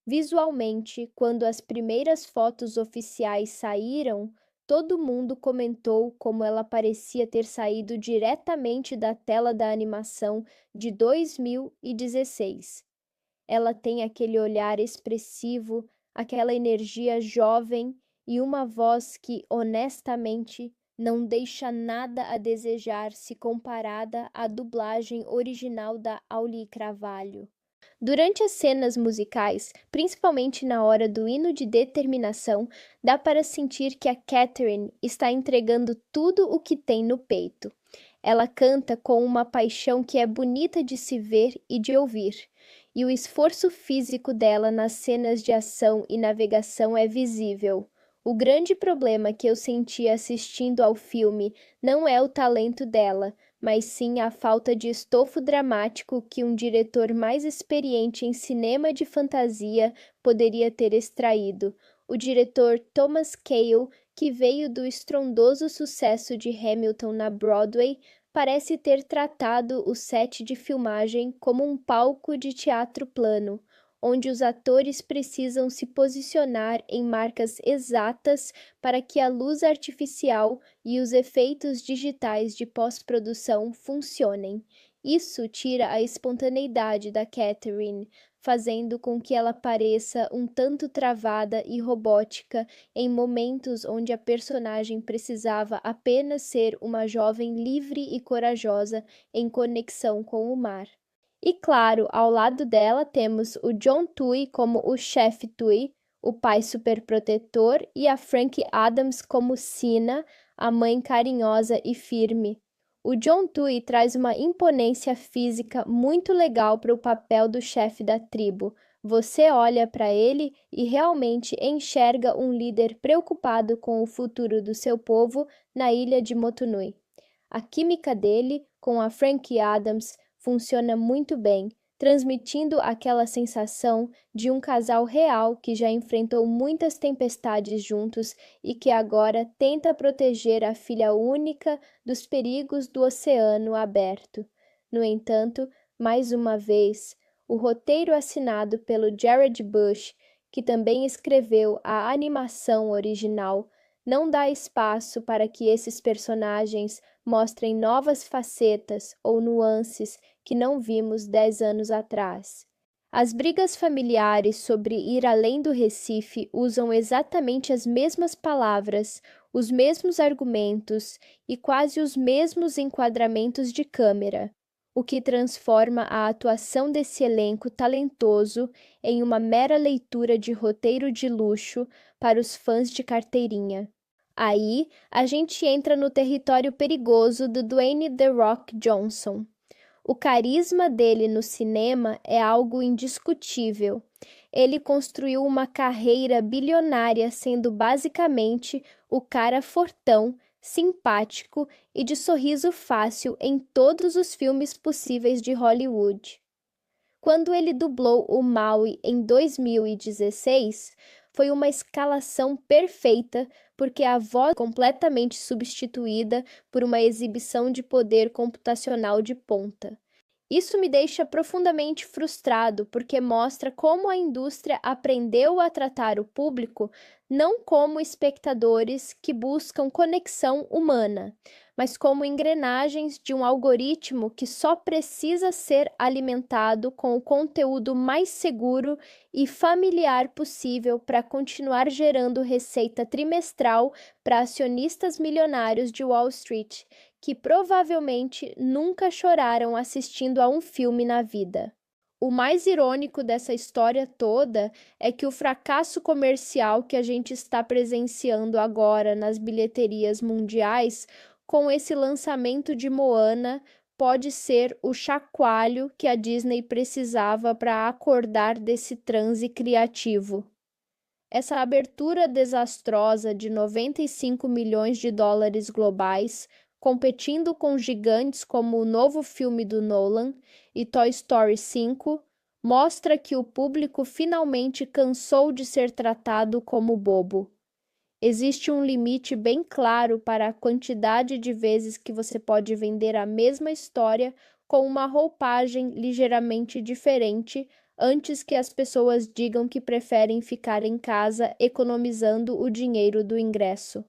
Visualmente, quando as primeiras fotos oficiais saíram, todo mundo comentou como ela parecia ter saído diretamente da tela da animação de 2016. Ela tem aquele olhar expressivo, aquela energia jovem e uma voz que, honestamente, não deixa nada a desejar se comparada à dublagem original da Auli Cravalho. Durante as cenas musicais, principalmente na hora do hino de determinação, dá para sentir que a Catherine está entregando tudo o que tem no peito. Ela canta com uma paixão que é bonita de se ver e de ouvir, e o esforço físico dela nas cenas de ação e navegação é visível. O grande problema que eu senti assistindo ao filme não é o talento dela, mas sim a falta de estofo dramático que um diretor mais experiente em cinema de fantasia poderia ter extraído. O diretor Thomas Kail, que veio do estrondoso sucesso de Hamilton na Broadway, parece ter tratado o set de filmagem como um palco de teatro plano, onde os atores precisam se posicionar em marcas exatas para que a luz artificial e os efeitos digitais de pós-produção funcionem. Isso tira a espontaneidade da Catherine, fazendo com que ela pareça um tanto travada e robótica em momentos onde a personagem precisava apenas ser uma jovem livre e corajosa em conexão com o mar. E claro, ao lado dela temos o John Tui como o chefe Tui, o pai superprotetor, e a Frank Adams como Sina, a mãe carinhosa e firme. O John Tui traz uma imponência física muito legal para o papel do chefe da tribo. Você olha para ele e realmente enxerga um líder preocupado com o futuro do seu povo na ilha de Motunui. A química dele com a Frank Adams funciona muito bem, transmitindo aquela sensação de um casal real que já enfrentou muitas tempestades juntos e que agora tenta proteger a filha única dos perigos do oceano aberto. No entanto, mais uma vez, o roteiro assinado pelo Jared Bush, que também escreveu a animação original, não dá espaço para que esses personagens mostrem novas facetas ou nuances que não vimos 10 anos atrás. As brigas familiares sobre ir além do Recife usam exatamente as mesmas palavras, os mesmos argumentos e quase os mesmos enquadramentos de câmera, o que transforma a atuação desse elenco talentoso em uma mera leitura de roteiro de luxo para os fãs de carteirinha. Aí, a gente entra no território perigoso do Dwayne The Rock Johnson. O carisma dele no cinema é algo indiscutível. Ele construiu uma carreira bilionária sendo basicamente o cara fortão, simpático e de sorriso fácil em todos os filmes possíveis de Hollywood. Quando ele dublou o Maui em 2016, foi uma escalação perfeita, porque a voz é completamente substituída por uma exibição de poder computacional de ponta. Isso me deixa profundamente frustrado, porque mostra como a indústria aprendeu a tratar o público não como espectadores que buscam conexão humana, mas como engrenagens de um algoritmo que só precisa ser alimentado com o conteúdo mais seguro e familiar possível para continuar gerando receita trimestral para acionistas milionários de Wall Street, que provavelmente nunca choraram assistindo a um filme na vida. O mais irônico dessa história toda é que o fracasso comercial que a gente está presenciando agora nas bilheterias mundiais, com esse lançamento de Moana, pode ser o chacoalho que a Disney precisava para acordar desse transe criativo. Essa abertura desastrosa de 95 milhões de dólares globais, competindo com gigantes como o novo filme do Nolan e Toy Story 5, mostra que o público finalmente cansou de ser tratado como bobo. Existe um limite bem claro para a quantidade de vezes que você pode vender a mesma história com uma roupagem ligeiramente diferente antes que as pessoas digam que preferem ficar em casa economizando o dinheiro do ingresso.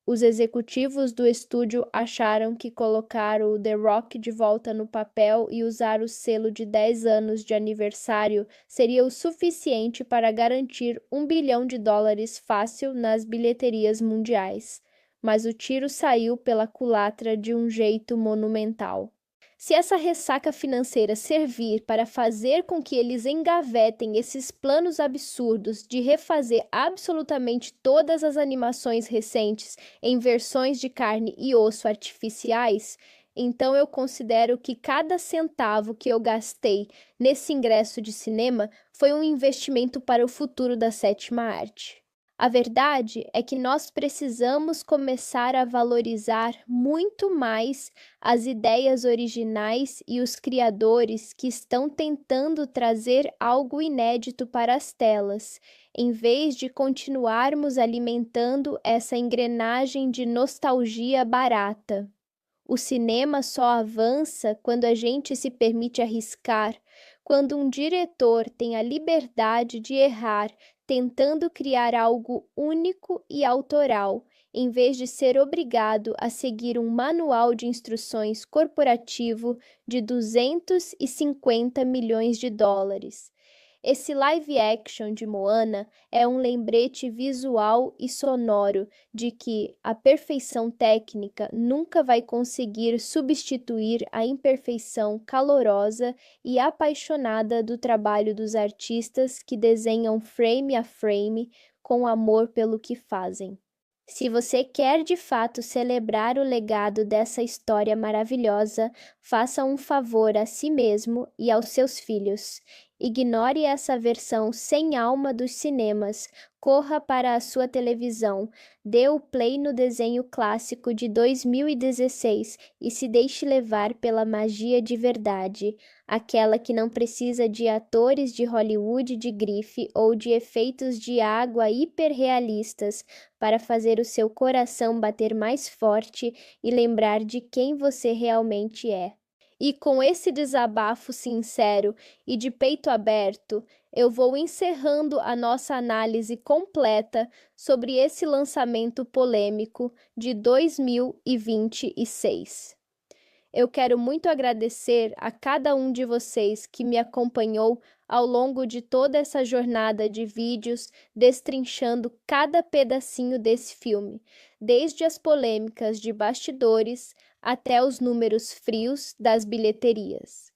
Os executivos do estúdio acharam que colocar o The Rock de volta no papel e usar o selo de 10 anos de aniversário seria o suficiente para garantir $1 bilhão fácil nas bilheterias mundiais. Mas o tiro saiu pela culatra de um jeito monumental. Se essa ressaca financeira servir para fazer com que eles engavetem esses planos absurdos de refazer absolutamente todas as animações recentes em versões de carne e osso artificiais, então eu considero que cada centavo que eu gastei nesse ingresso de cinema foi um investimento para o futuro da sétima arte. A verdade é que nós precisamos começar a valorizar muito mais as ideias originais e os criadores que estão tentando trazer algo inédito para as telas, em vez de continuarmos alimentando essa engrenagem de nostalgia barata. O cinema só avança quando a gente se permite arriscar, quando um diretor tem a liberdade de errar, tentando criar algo único e autoral, em vez de ser obrigado a seguir um manual de instruções corporativo de 250 milhões de dólares. Esse live action de Moana é um lembrete visual e sonoro de que a perfeição técnica nunca vai conseguir substituir a imperfeição calorosa e apaixonada do trabalho dos artistas que desenham frame a frame com amor pelo que fazem. Se você quer de fato celebrar o legado dessa história maravilhosa, faça um favor a si mesmo e aos seus filhos. Ignore essa versão sem alma dos cinemas, corra para a sua televisão, dê o play no desenho clássico de 2016 e se deixe levar pela magia de verdade, aquela que não precisa de atores de Hollywood de grife ou de efeitos de água hiperrealistas para fazer o seu coração bater mais forte e lembrar de quem você realmente é. E com esse desabafo sincero e de peito aberto, eu vou encerrando a nossa análise completa sobre esse lançamento polêmico de 2026. Eu quero muito agradecer a cada um de vocês que me acompanhou ao longo de toda essa jornada de vídeos destrinchando cada pedacinho desse filme, desde as polêmicas de bastidores até os números frios das bilheterias.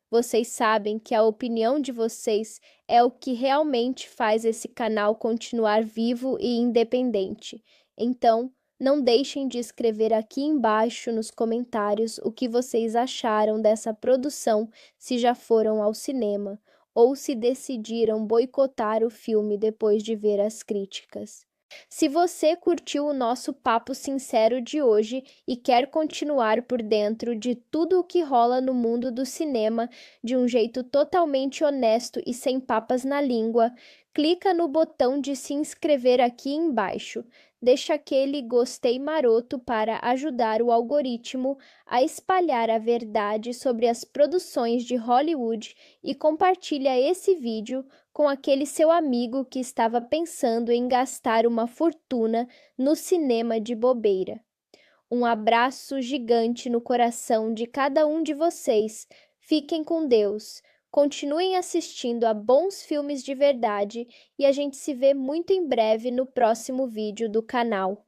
Vocês sabem que a opinião de vocês é o que realmente faz esse canal continuar vivo e independente. Então, não deixem de escrever aqui embaixo nos comentários o que vocês acharam dessa produção, se já foram ao cinema, ou se decidiram boicotar o filme depois de ver as críticas. Se você curtiu o nosso papo sincero de hoje e quer continuar por dentro de tudo o que rola no mundo do cinema de um jeito totalmente honesto e sem papas na língua, clica no botão de se inscrever aqui embaixo. Deixa aquele gostei maroto para ajudar o algoritmo a espalhar a verdade sobre as produções de Hollywood e compartilha esse vídeo com aquele seu amigo que estava pensando em gastar uma fortuna no cinema de bobeira. Um abraço gigante no coração de cada um de vocês. Fiquem com Deus. Continuem assistindo a bons filmes de verdade e a gente se vê muito em breve no próximo vídeo do canal.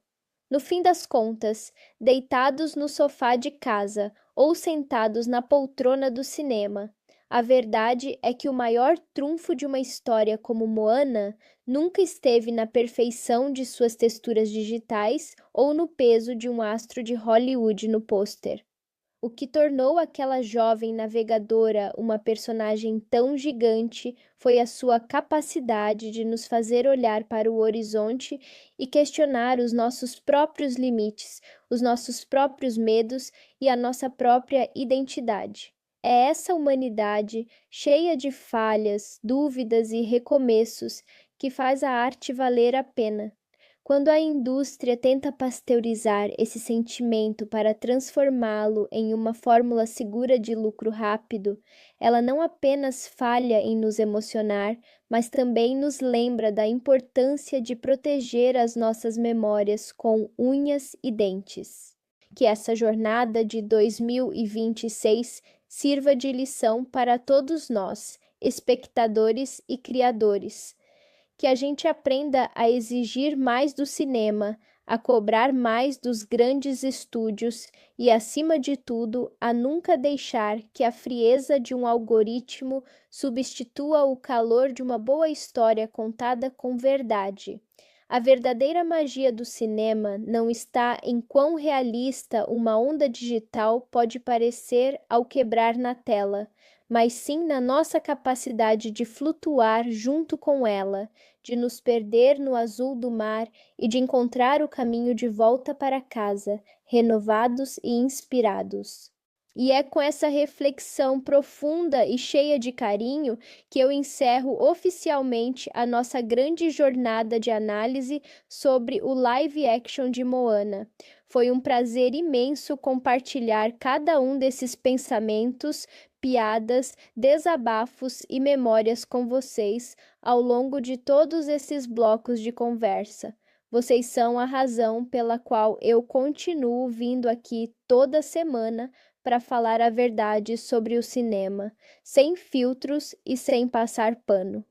No fim das contas, deitados no sofá de casa ou sentados na poltrona do cinema, a verdade é que o maior trunfo de uma história como Moana nunca esteve na perfeição de suas texturas digitais ou no peso de um astro de Hollywood no pôster. O que tornou aquela jovem navegadora uma personagem tão gigante foi a sua capacidade de nos fazer olhar para o horizonte e questionar os nossos próprios limites, os nossos próprios medos e a nossa própria identidade. É essa humanidade, cheia de falhas, dúvidas e recomeços, que faz a arte valer a pena. Quando a indústria tenta pasteurizar esse sentimento para transformá-lo em uma fórmula segura de lucro rápido, ela não apenas falha em nos emocionar, mas também nos lembra da importância de proteger as nossas memórias com unhas e dentes. Que essa jornada de 2026 sirva de lição para todos nós, espectadores e criadores. Que a gente aprenda a exigir mais do cinema, a cobrar mais dos grandes estúdios e, acima de tudo, a nunca deixar que a frieza de um algoritmo substitua o calor de uma boa história contada com verdade. A verdadeira magia do cinema não está em quão realista uma onda digital pode parecer ao quebrar na tela, mas sim na nossa capacidade de flutuar junto com ela, de nos perder no azul do mar e de encontrar o caminho de volta para casa, renovados e inspirados. E é com essa reflexão profunda e cheia de carinho que eu encerro oficialmente a nossa grande jornada de análise sobre o live action de Moana. Foi um prazer imenso compartilhar cada um desses pensamentos, piadas, desabafos e memórias com vocês ao longo de todos esses blocos de conversa. Vocês são a razão pela qual eu continuo vindo aqui toda semana para falar a verdade sobre o cinema, sem filtros e sem passar pano.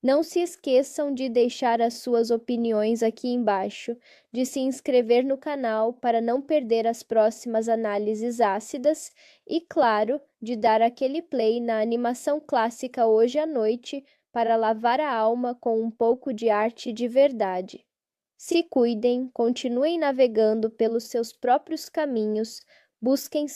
Não se esqueçam de deixar as suas opiniões aqui embaixo, de se inscrever no canal para não perder as próximas análises ácidas e, claro, de dar aquele play na animação clássica hoje à noite para lavar a alma com um pouco de arte de verdade. Se cuidem, continuem navegando pelos seus próprios caminhos, busquem